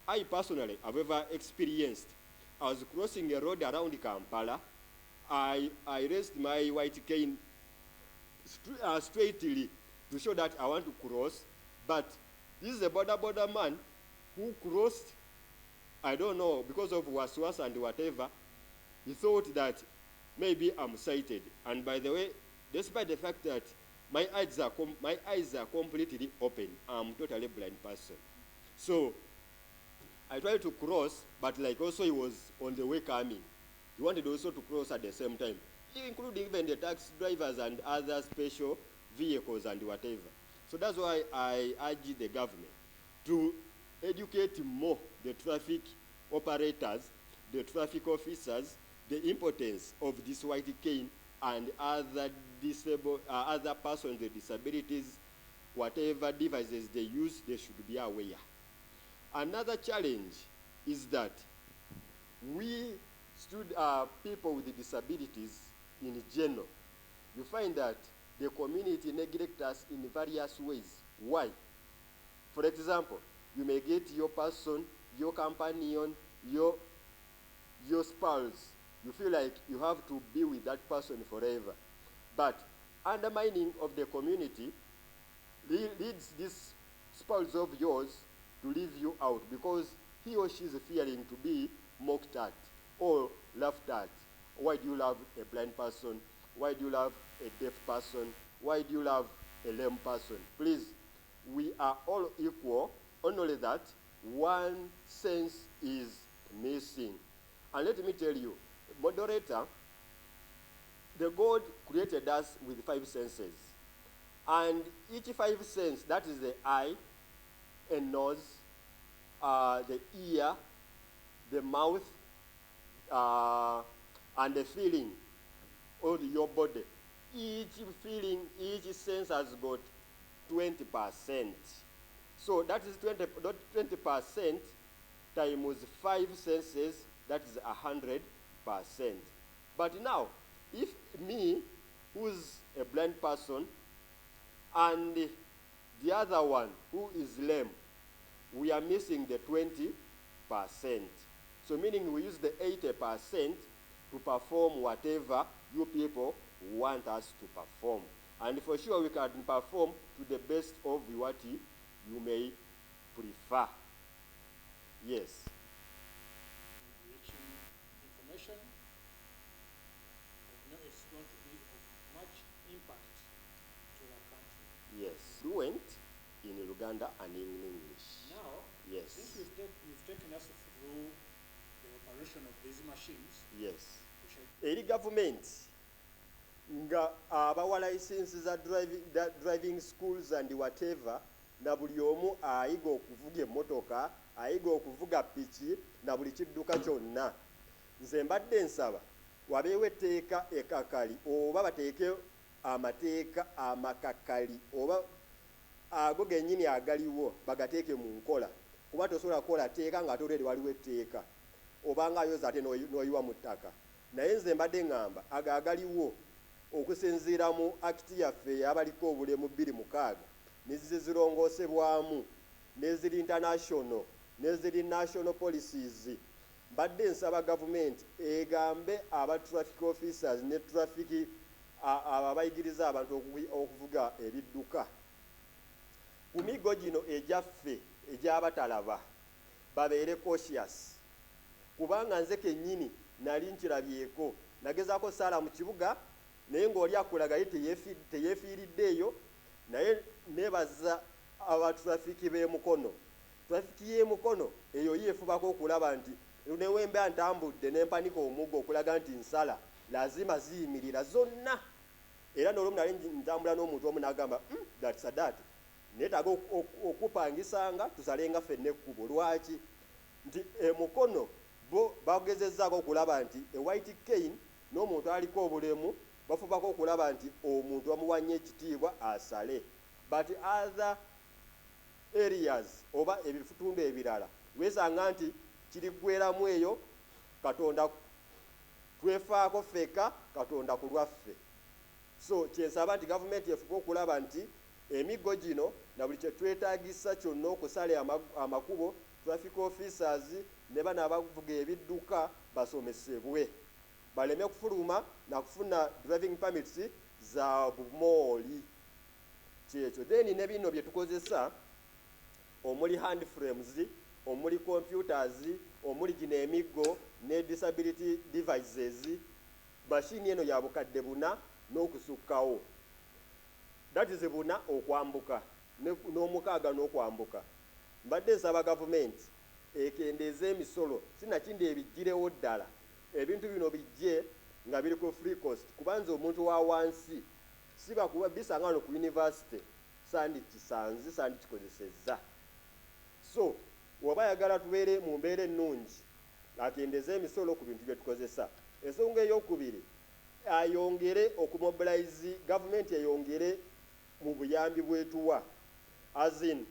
I personally have ever experienced, I was crossing a road around Kampala, I raised my white cane straightly to show that I want to cross, but this is a border man who crossed, I don't know, because of waswas and whatever, he thought that maybe I'm sighted. And by the way, despite the fact that my eyes are completely open, I'm totally blind person. So I tried to cross, but like also he was on the way coming. He wanted also to cross at the same time, including even the taxi drivers and other special vehicles and whatever. So that's why I urge the government to educate more the traffic operators, the traffic officers, the importance of this white cane and other other persons with disabilities, whatever devices they use, they should be aware. Another challenge is that we people with disabilities in general, you find that the community neglects us in various ways. Why? For example, you may get your person, your companion, your spouse. You feel like you have to be with that person forever. But undermining of the community leads this spouse of yours to leave you out because he or she is fearing to be mocked at or laughed at. Why do you love a blind person? Why do you love a deaf person? Why do you love a lame person? Please, we are all equal, only that one sense is missing. And let me tell you, moderator, the God created us with 5 senses. And each 5 sense, that is the eye, a nose, the ear, the mouth, and the feeling of your body. Each feeling, each sense has got 20%. So that is 20% times 5 senses, that is 100%. But now, if me, who's a blind person, and the other one, who is lame, we are missing the 20%. So meaning we use the 80% to perform whatever you people want us to perform. And for sure we can perform to the best of what you may prefer. Yes. Reaching information, I know it's going to be of much impact to our country. Yes. Fluent in Luganda and in English. Now, Yes. since you've taken us through the operation of these machines, Yes. we shall Eri government nga abawa license za driving schools and whatever, na buli omu ayiga okuvuga emmotoka, ayiga okuvuga piki na buli kidduka kyonna. Nze mbadde nsaba wabeewo etteeka ekakali oba bateeke amateeka amakakali oba ago gennyini agaliwo bagateeke mu nkola, kuba tosobola kukola tteeka nga tolere waliwo etteeka oba ngaayoza ate n'oyiwa mu ttaka. Naye nze mbadde ŋŋamba ago agaliwo okusinziira mu akiti yaffe ey'abaliko obulemu 26 ne zirongoosebwamu n'eziri international n'eziri national policies, mbadde nsaba gavumenti egambe aba traffic officers ne traffic abayigiriza abantu okuvuga ebidduka ku migo gino egyaffe egy'abatalaba babeere cautious, kubanga nze kennyini nali nkirabyeko, nagezaako saala mu kibuga naye ng'oli akulaga ye teyeefiiriddeeyo, naye nebaza abatrafiki b'emukono. Trafiki y'emukono eyo yeefubako okulaba nti newemba ntambudde nempanika omuggo okulaga nti nsala, lazima ziyimirira zonna. Era n'olwo nali ntambula n'omuntu omu n'agamba that Sadat neetaaga okupangisanga tusalenga ffenna ekkubo. Lwaki? Nti emukono bo bagezezzaako okulaba nti white cane n'omuntu aliko obulemu bafubako okulaba nti omuntu amuwanye ekitiibwa asale. But other areas oba ebitundu ebirala wesanga nti kiriggweramu eyo, Katonda twefaako ffeka, Katonda ku lwaffe. So kyensaba nti gavumenti efuba okulaba nti emiggo gino na buli kyetwetaagisa kyonna okusala amakubo, traffic officers ne bano abavuga ebidduka basomesebwe baleme kufuluma na kufuna driving permits za bumooli. Kyekyo then ne bino bye tukozesa omuli hand frames, omuli computers, omuli gino emiggo ne disability devices, machine eno ya bukadde 4 n'okusukkawo. That is 4 okwambuka n'omukaaga n'okwambuka. Mbadde nsaba gavumenti ekendeeza emisolo, sinakindi ebijjirewo ddala, ebintu bino bijje nga biri ku free cost, kubanza omuntu wa wansi siba kuba bisanga wano ku university sandikikozesezza. So oba yagala tubeere mu mbeera ennungi akendeeza emisolo ku bintu bye tukozesa. Ensonga ey'okubiri, ayongere okumobilize, gavumenti eyongere mu buyambi bwetuwa, as in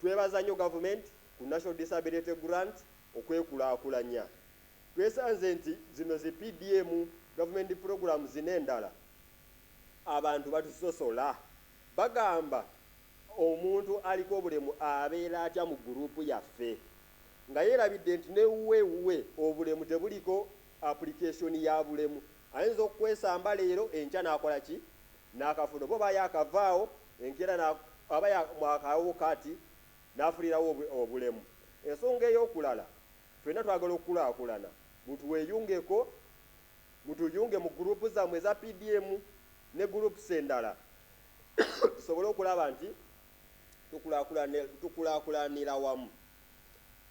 twebaza nnyo government ku National Disability Grant okwekulaakulanya. Twesanze nti zino zi PDM government programs n'endala abantu batusosola bagamba omuntu aliko obulemu abeera atya mu gurupu yaffe nga yeerabidde nti newuwewuwe obulemu tebuliko application ya bulemu ayinza okukwesamba leero enkya n'akola ki n'akafuna bo bayakavaawo enkeera aba mwakawo kati n'afulirawo obulemu. Ensonga ey'okulala ffenna twagala okukulaakulana mutuyunge mu gurupu zammwe eza PDM ne gurupu endala tusobole okulaba nti tukulaakulanira wamu.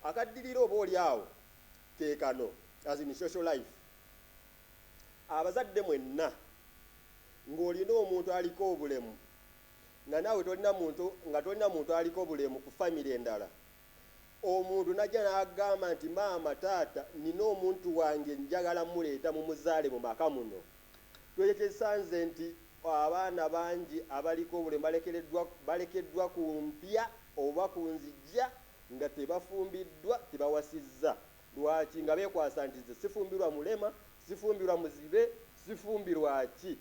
Akaddirira oba oli awo ke kano as in social life. Abazadde mwenna ng'olina omuntu aliko obulemu nga naawe tolina muntu aliko obulemu ku family endala, omuntu najja n'agamba nti maama taata nina omuntu wange njagala muleeta mumuzaale mu maka muno, twekisanze nti abaana bangi abaliko obulemu balekeddwa ku mpya oba ku nzijja nga tebafumbiddwa tebawasizza. Lwaki? Nga beekwasa nti ze sifumbirwa mulema, sifumbirwa muzibe, sifumbirwa ki.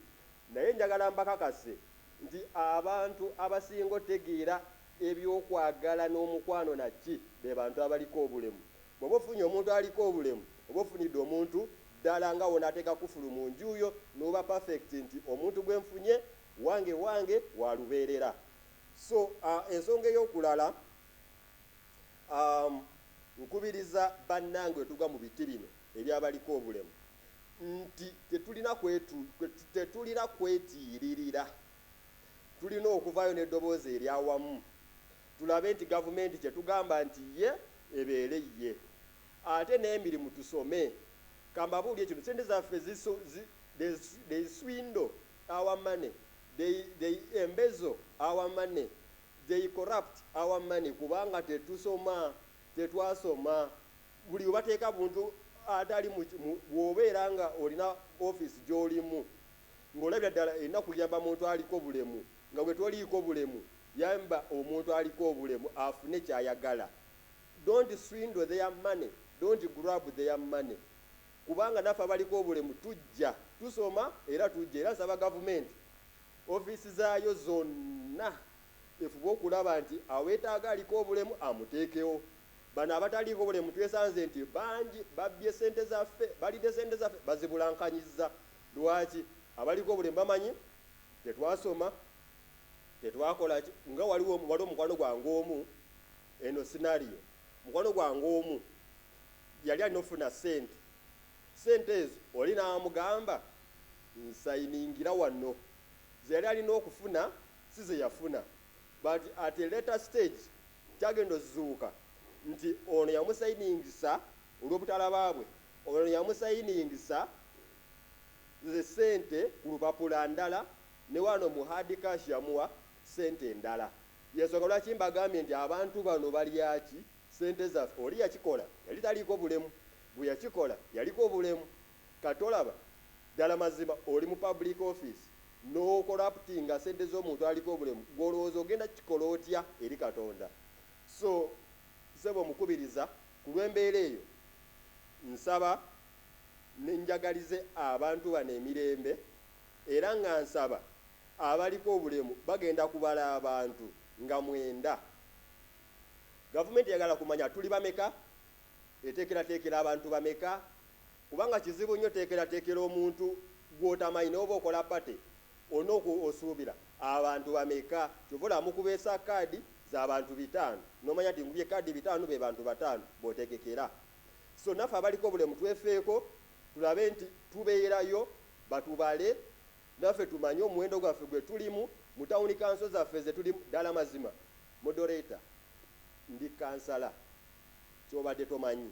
Naye njagala mbakakase nti abantu abasinga otegeera ebyokwagala n'omukwano naki be bantu abaliko obulemu. Bw'oba ofunye omuntu aliko obulemu, oba ofunidde omuntu ddala nga wonaateeka kufulu mu njuyo n'oba perfect nti omuntu gwe nfunye wange wa lubeerera. So ensonga ey'okulala nkubiriza bannange etugwa mu biti bino ebyabaliko obulemu nti tetulina kwetiiririra, tulina okuvaayo n'eddoboozi eryawamu tulabe nti gavumenti kyetugamba nti ye ebeere ye, ate n'emirimu tusome. Kambabuulye kino sente zaffe they swindle our money, they embezzle our money, they corrupt our money kubanga tetwasoma. Buli bateeka buntu atali bw'obeera nga olina office gy'olimu ng'olabira ddala erina kuyamba muntu aliko obulemu nga bwe toliiko bulemu yamba omuntu aliko obulemu afune kyayagala. Don't swindle their money, don't grab their money. Kubanga naffe abaliko obulemu tujja tusoma era tujja era nsaba gavumenti office zaayo zonna efuba okulaba nti aweetaaga aliko obulemu amuteekewo. Bano abataliiko obulemu twesanze nti bangi babbye sente zaffe, balidde sente zaffe bazibulankanyizza. Lwaki? Abaliko obulemu bamanyi tetwasoma tetwakola nga waliwo omukwano gwange omu eno scenario. Mukwano gwange omu yali alina okufuna sente ezo oli n'amugamba nsayiningira wano ze yali alina okufuna si ze yafuna, but at a later stage kyagenda ozuuka nti ono yamusayiningisa olw'obutalaba bwe, ono yamusayiningisa ze sente ku lupapula ndala ne wano mu hard cash yamuwa sente endala. Yensonga lwaki mbagambye nti abantu bano balyaki sente zaffe. Oli yakikola yali taliiko bulemu, bwe yakikola yaliko obulemu. Katolaba ddala mazima oli mu public office n'okoraptinga sente z'omuntu aliko obulemu, gw'olowooza ogenda kikola otya eri Katonda? So sebo omukubiriza ku lw'embeera eyo nsaba nenjagalize abantu bano emirembe era nga nsaba abaliko obulemu bagenda kubala abantu nga 9. Gavumenti yagala kumanya tuli bameka, eteekerateekera abantu bameka, kubanga kizibu nnyo teekerateekera omuntu gw'otamanyi n'oba okola pate osuubira abantu bameka. Kyova mukubeesa kaadi z'abantu 5 n'omanya nti ngubye kaadi 5 be bantu 5 bw'otegekera. So naffe abaliko obulemu twefeeko tulabe nti tubeerayo batubale naffe tumanye omuwendo gwaffe gwe tulimu mu tawuni kanso zaffe ze tulimu. Ddala mazima moderator ndi kansala kyobadde tomanyi,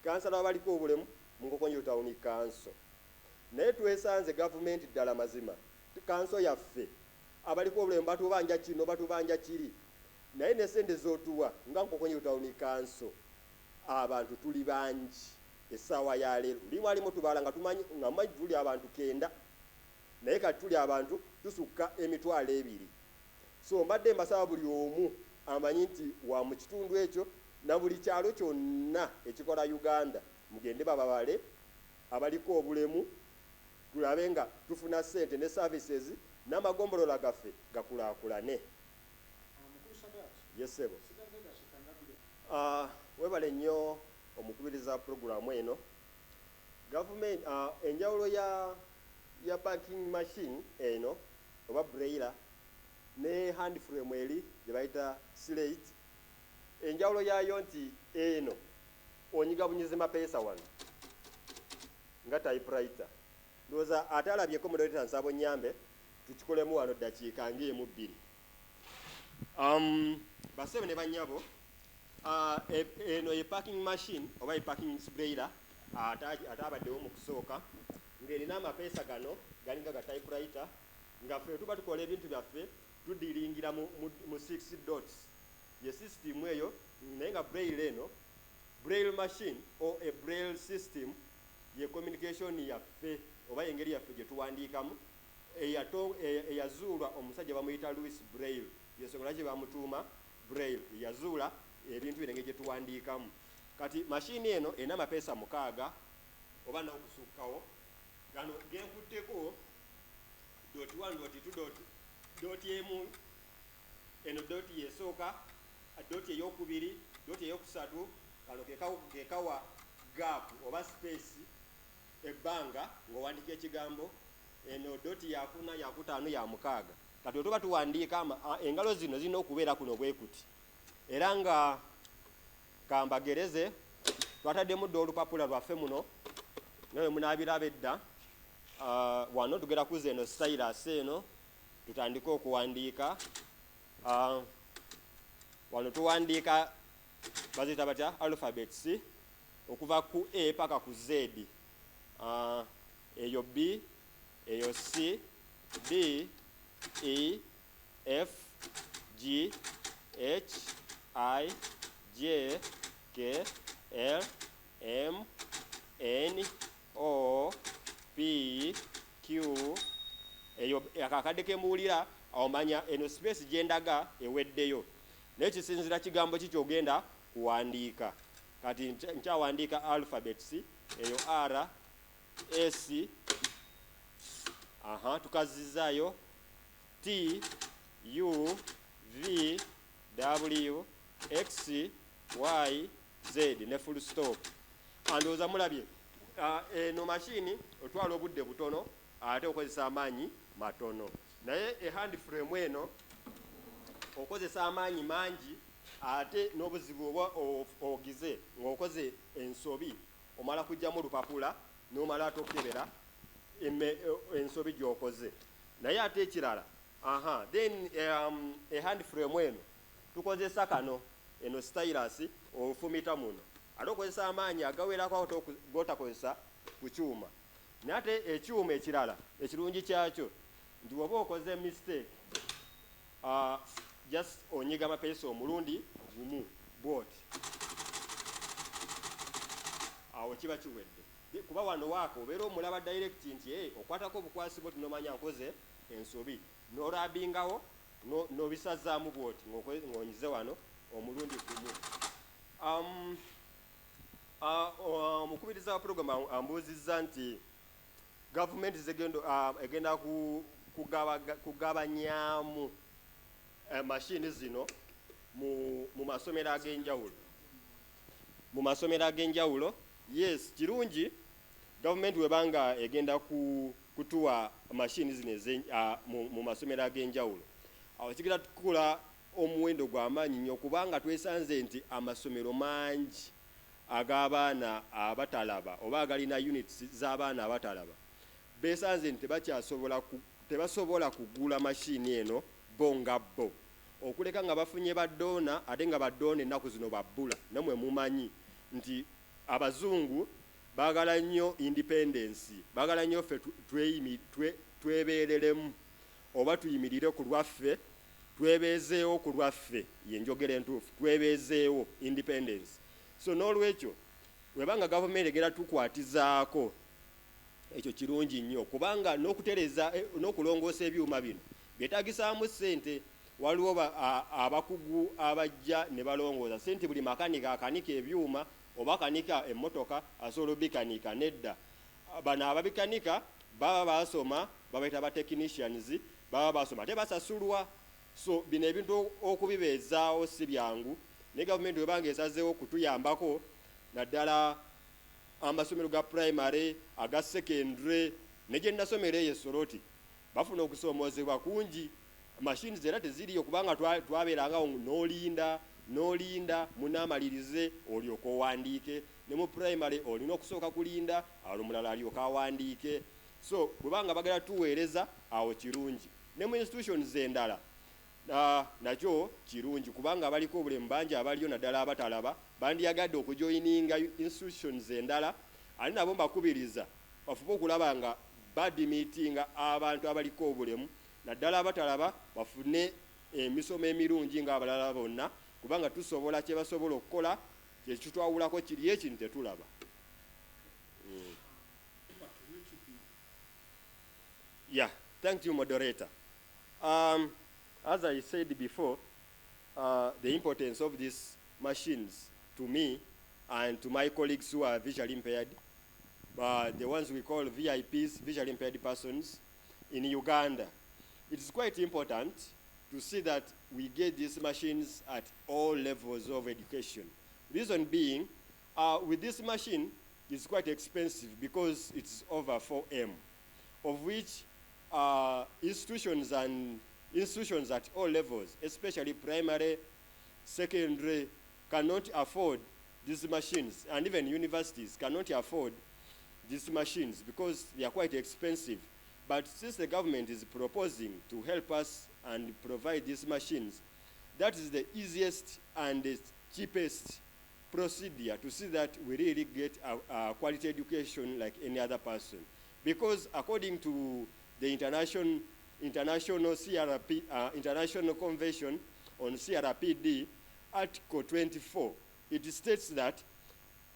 kansala abaliko obulemu mu Nkokonyo tawuni kanso, naye twesanze gavumenti ddala mazima kanso yaffe abaliko obulemu batubanja kino batubanja kiri, naye ne sente z'otuwa nga Nkokonyo tawuni kanso abantu tuli bangi essaawa ya leero. Limu alimu tubala nga tumanyi nga mmanyi tuli abantu 9 naye kati tuli abantu tusukka emitwalo 2. So mbadde mbasaba buli omu amanyi nti wa mu kitundu ekyo na buli kyalo kyonna ekikola Uganda mugende bababale abaliko obulemu tulabe nga tufuna ssente ne services n'amagombolola gaffe gakulaakulane. Yes, sebo. Webale nnyo omukubiriza programu eno. Government enjawulo ya banking machine eno oba braille ne hand frame eri gye bayita slate. Enjawulo yayo nti eno onyiga bunyizi mapeesa wano nga typewriter. Ndowooza ate alabyeko moderator nsabo nyambe tukikolemu wano ddakiika ng'emu bbiri. Basebe ne bannyabo eno ye parking machine oba ye parking braille ate abaddewo mu kusooka ng'erina amapeesa gano galinga ga typewriter nga ffe tuba tukola ebintu byaffe tudiringira mu 6 dots. Ye system eyo naye nga braille eno braille machine or a braille system ye communication yaffe oba engeri yaffe gye tuwandiikamu eyazuulwa omusajja bamuyita Louis Braille. Yensonga lwaki bamutuuma Braille, yazuula ebintu bino engeri gye tuwandiikamu. Kati machine eno erina amapeesa 6 oba n'okusukkawo. Gano genkutteko dot 1 dot 2 dot emu eno dot yesooka dot eyokubiri dot eyokusatu kano kekawa gap oba space ebbanga ng'owandika ekigambo eno dot yakuna yakutaano ya 6. Kati otuba tuwandiika engalo zino zirina okubeera kuno bwekuti era nga kambagereze twataddemu dda olupapula lwaffe muno nawe munaabiraba edda. Wano tugera kuza eno stylus eno tutandika okuwandiika. Wano tuwandiika bazita batya alphabets okuva ku A paka ku Z. Eyo B, eyo C, D, E, F, G, H, I, J, K, L, M, N, O, P, Q. Eyo akakadde kemuwulira omanya eno space gyendaga eweddeyo. Naye kisinzira kigambo kikyogenda kuwandiika. Kati nkyawandiika alphabets eyo R, S, tukazizaayo T, U, V, W, X, Y, Z ne full stop. Andowooza mulabye eno machine otwala obudde butono ate okozesa amaanyi matono. Naye hand frame eno okozesa amaanyi mangi ate n'obuzibu oba ogize ng'okoze ensobi omala kujjamu olupapula n'omala ate okebera ensobi gy'okoze. Naye ate ekirala then hand frame eno tukozesa kano eno stylus ofumita muno ate okozesa amaanyi agawerako gotakozesa ku kyuma. Naye ate ekyuma ekirala ekirungi kyakyo nti woba okoze mistake just onyiga amapeesa omulundi gumu bwoti awo kiba kiwedde. Kuba wano waako obeera omulaba direct nti okwatako obukwasi bwoti nomanya nkoze ensobi n'olabingawo n'obisazaamu bwoti ng'onyize wano omulundi gumu. Omukubiriza wa programu ambuuzizza nti gavumenti egenda kugabanyaamu mashini zino mu masomero ag'enjawulo. Mu masomero ag'enjawulo, yes, kirungi gavumenti webanga egenda kutuwa mashini zino mu masomero ag'enjawulo. Awo kigenda tukola omuwendo gw'amaanyi nnyo kubanga twesanze nti amasomero mangi ag'abaana abatalaba oba agalina units z'abaana abatalaba besanze nti tebasobola kugula mashini eno bo nga bo, okuleka nga bafunye baddoona ate nga baddoona ennaku zino babbula. Namwe mumanyi nti abazungu baagala nnyo independence, baagala nnyo ffe twebeereremu oba tuyimirire ku lwaffe, twebeezeewo ku lwaffe, yenjogera entuufu, twebeezeewo independence. So n'olwekyo webanga gavumenti egenda tukwatizaako ekyo kirungi nnyo kubanga n'okutereza n'okulongoosa ebyuma bino byetaagisaamu ssente. waliwo abakugu abajja ne balongooza sente buli makanika akanika ebyuma oba akanika emmotoka asobola obikanika nedda. Bano ababikanika baba basoma, babaita ba technicians, baba basoma ate basasulwa. So bino ebintu okubibeezaawo si byangu, ne gavumenti webanga esazeewo okutuyambako naddala amasomero ga primary, aga secondary, ne gye nasomero eyo Soroti bafuna okusoomozebwa kungi. Machines era teziriyo kubanga twabeerangawo n'olinda munaamalirize olyoka owandiike, ne mu primary olina okusooka kulinda omulala alyoka awandiike. So bwebanga bagala tuweereza awo kirungi. Ne mu institutions endala nakyo kirungi kubanga abaliko obulemu bangi abaliyo naddala abatalaba bandiyagadde okujoyininga institutions endala. Ali nabo mbakubiriza bafube okulaba nga badimiitinga abantu abaliko obulemu naddala abatalaba bafune emisomo emirungi ng'abalala bonna, kubanga tusobola kye basobola okukola, kye kitwawulako kiri ekintu tetulaba. Yeah, thank you, moderator. As I said before, the importance of these machines to me and to my colleagues who are visually impaired, the ones we call VIPs, visually impaired persons, in Uganda, it's quite important to see that we get these machines at all levels of education. Reason being, with this machine, it's quite expensive because it's over 4M, of which institutions at all levels, especially primary, secondary, cannot afford these machines, and even universities cannot afford these machines because they are quite expensive. But since the government is proposing to help us and provide these machines, that is the easiest and the cheapest procedure to see that we really get a quality education like any other person. Because according to the International Convention on CRPD, Article 24, it states that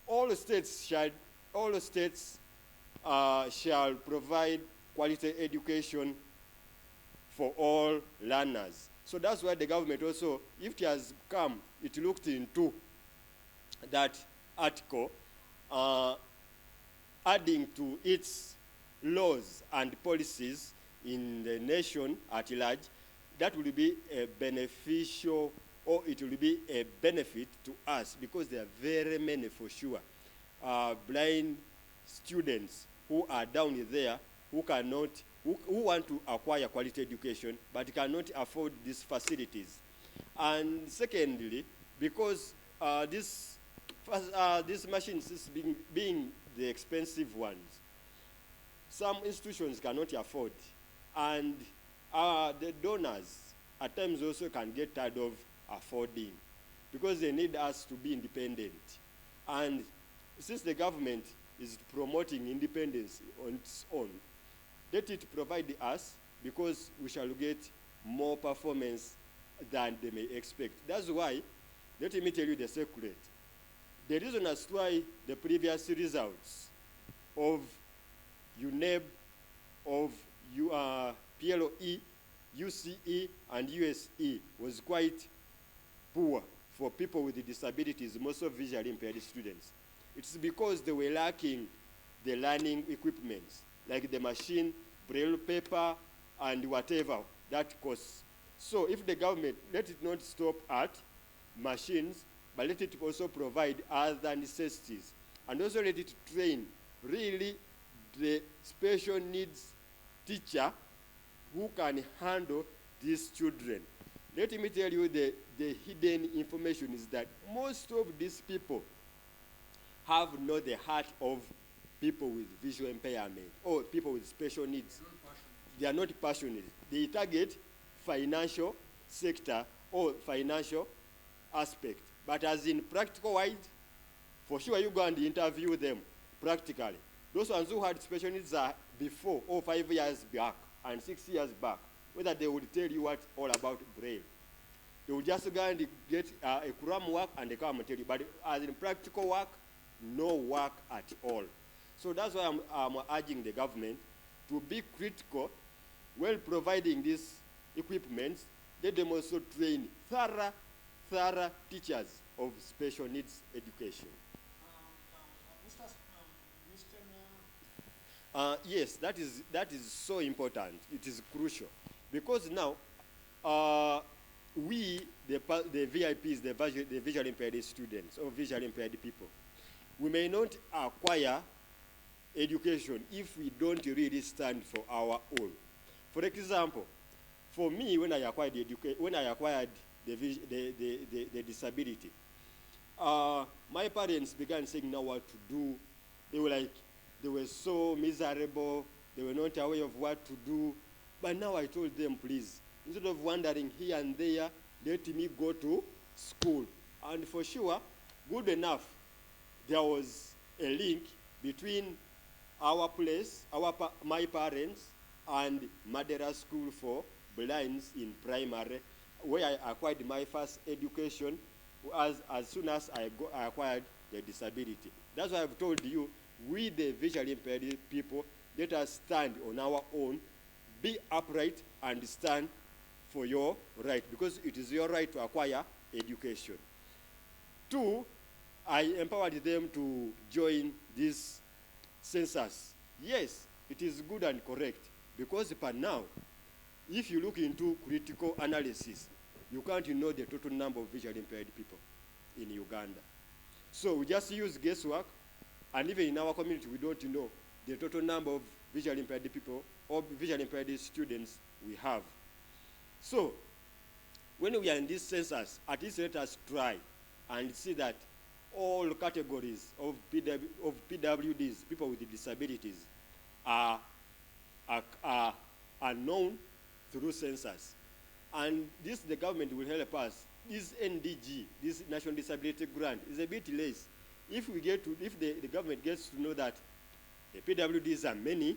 all states shall provide quality education for all learners. So that's why the government also, if it has come, it looked into that article, adding to its laws and policies in the nation at large. That will be a beneficial, or it will be a benefit to us, because there are very many, for sure, blind students who are down there who want to acquire quality education but cannot afford these facilities. And secondly, because these machines being the expensive ones, some institutions cannot afford, and the donors at times also can get tired of affording because they need us to be independent. And since the government is promoting independence on its own, let it provide us, because we shall get more performance than they may expect. That's why, let me tell you the secret. The reason as to why the previous results of UNEB, of PLOE, UCE, and USE was quite poor for people with disabilities, most of visually impaired students. It's because they were lacking the learning equipment, like the machine, braille paper, and whatever that costs. So if the government, let it not stop at machines, but let it also provide other necessities, and also let it train really the special needs teacher who can handle these children. Let me tell you the hidden information is that most of these people have not the heart of people with visual impairment or people with special needs. They are not passionate. They target financial sector or financial aspect. But as in practical wise, for sure you go and interview them practically. Those ones who had special needs are before, or 5 years back and 6 years back, whether they would tell you what all about braille. They would just go and get a Quran work and they come and tell you. But as in practical work, no work at all. So that's why I'm urging the government to be critical while providing these equipments, let them also train thorough teachers of special needs education. Yes, that is so important. It is crucial because now we, the VIPs, the visually impaired students or visually impaired people, we may not acquire education if we don't really stand for our own. For example, for me, when I acquired the disability, my parents began saying now what to do. They were so miserable. They were not aware of what to do. But now I told them, please, instead of wandering here and there, let me go to school. And for sure, good enough, there was a link between our place, my parents, and Madera School for Blinds in primary, where I acquired my first education as soon as I acquired the disability. That's why I've told you, we the visually impaired people, let us stand on our own, be upright, and stand for your right, because it is your right to acquire education. 2, I empowered them to join this census. Yes, it is good and correct, because per now, if you look into critical analysis, you can't know the total number of visually impaired people in Uganda. So we just use guesswork, and even in our community, we don't know the total number of visually impaired people or visually impaired students we have. So when we are in this census, at least let us try and see that all categories of PWDs, people with disabilities, are known through census. And this, the government will help us. This NDG, this National Disability Grant, is a bit less. If the government gets to know that the PWDs are many,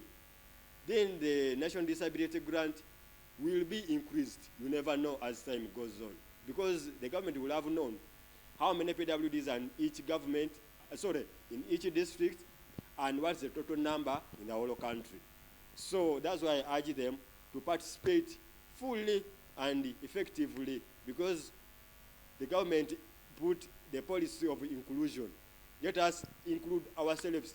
then the National Disability Grant will be increased. You never know as time goes on, because the government will have known how many PWDs are in each government, in each district, and what's the total number in the whole country. So that's why I urge them to participate fully and effectively, because the government put the policy of inclusion. Let us include ourselves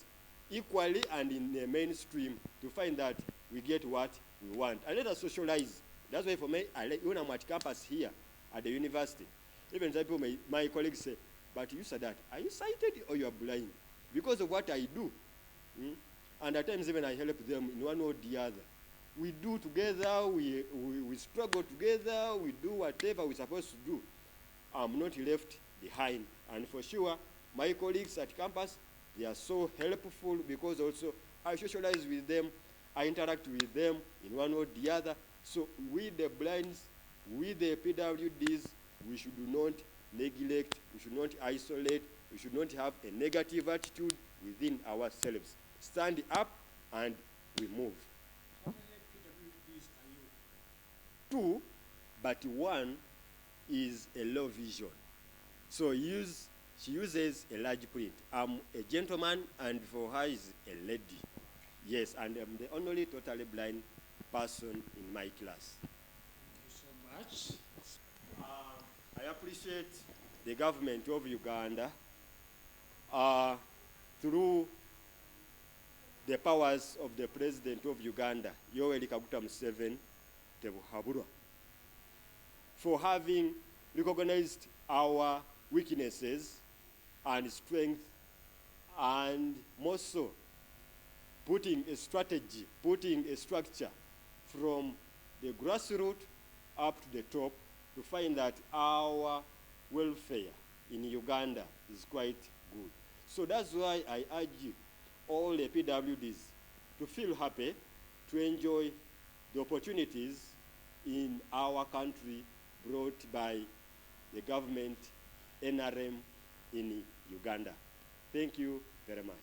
equally and in the mainstream to find that we get what we want. And let us socialize. That's why for me, when I'm at campus here at the university, even some people, my colleagues say, but you, Sadat, are you sighted or you are blind? Because of what I do. And at times even I help them in one or the other. We do together, we struggle together, we do whatever we're supposed to do. I'm not left behind. And for sure, my colleagues at campus, they are so helpful, because also I socialize with them, I interact with them in one or the other. So we the blinds, we the PWDs, we should not neglect, we should not isolate, we should not have a negative attitude within ourselves. Stand up and we move. How many PWDs are you? 2, but 1 is a low vision. So she uses a large print. I'm a gentleman, and for her is a lady. Yes, and I'm the only totally blind person in my class. Thank you so much. I appreciate the government of Uganda through the powers of the President of Uganda, Yoweri Kaguta Museveni, Tebuhaburwa, for having recognized our weaknesses and strength, and more so, putting a strategy, putting a structure from the grassroots up to the top to find that our welfare in Uganda is quite good. So that's why I urge all the PWDs to feel happy, to enjoy the opportunities in our country brought by the government, NRM in Uganda. Thank you very much.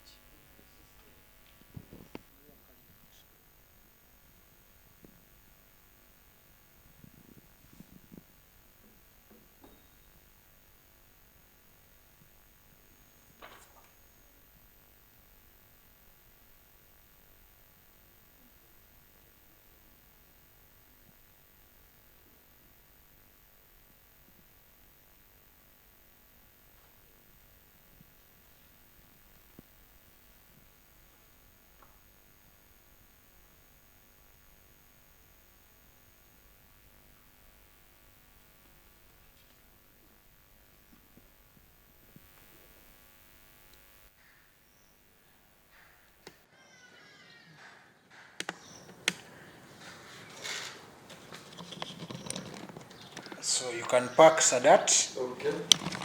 So you can pack Sadat. Okay.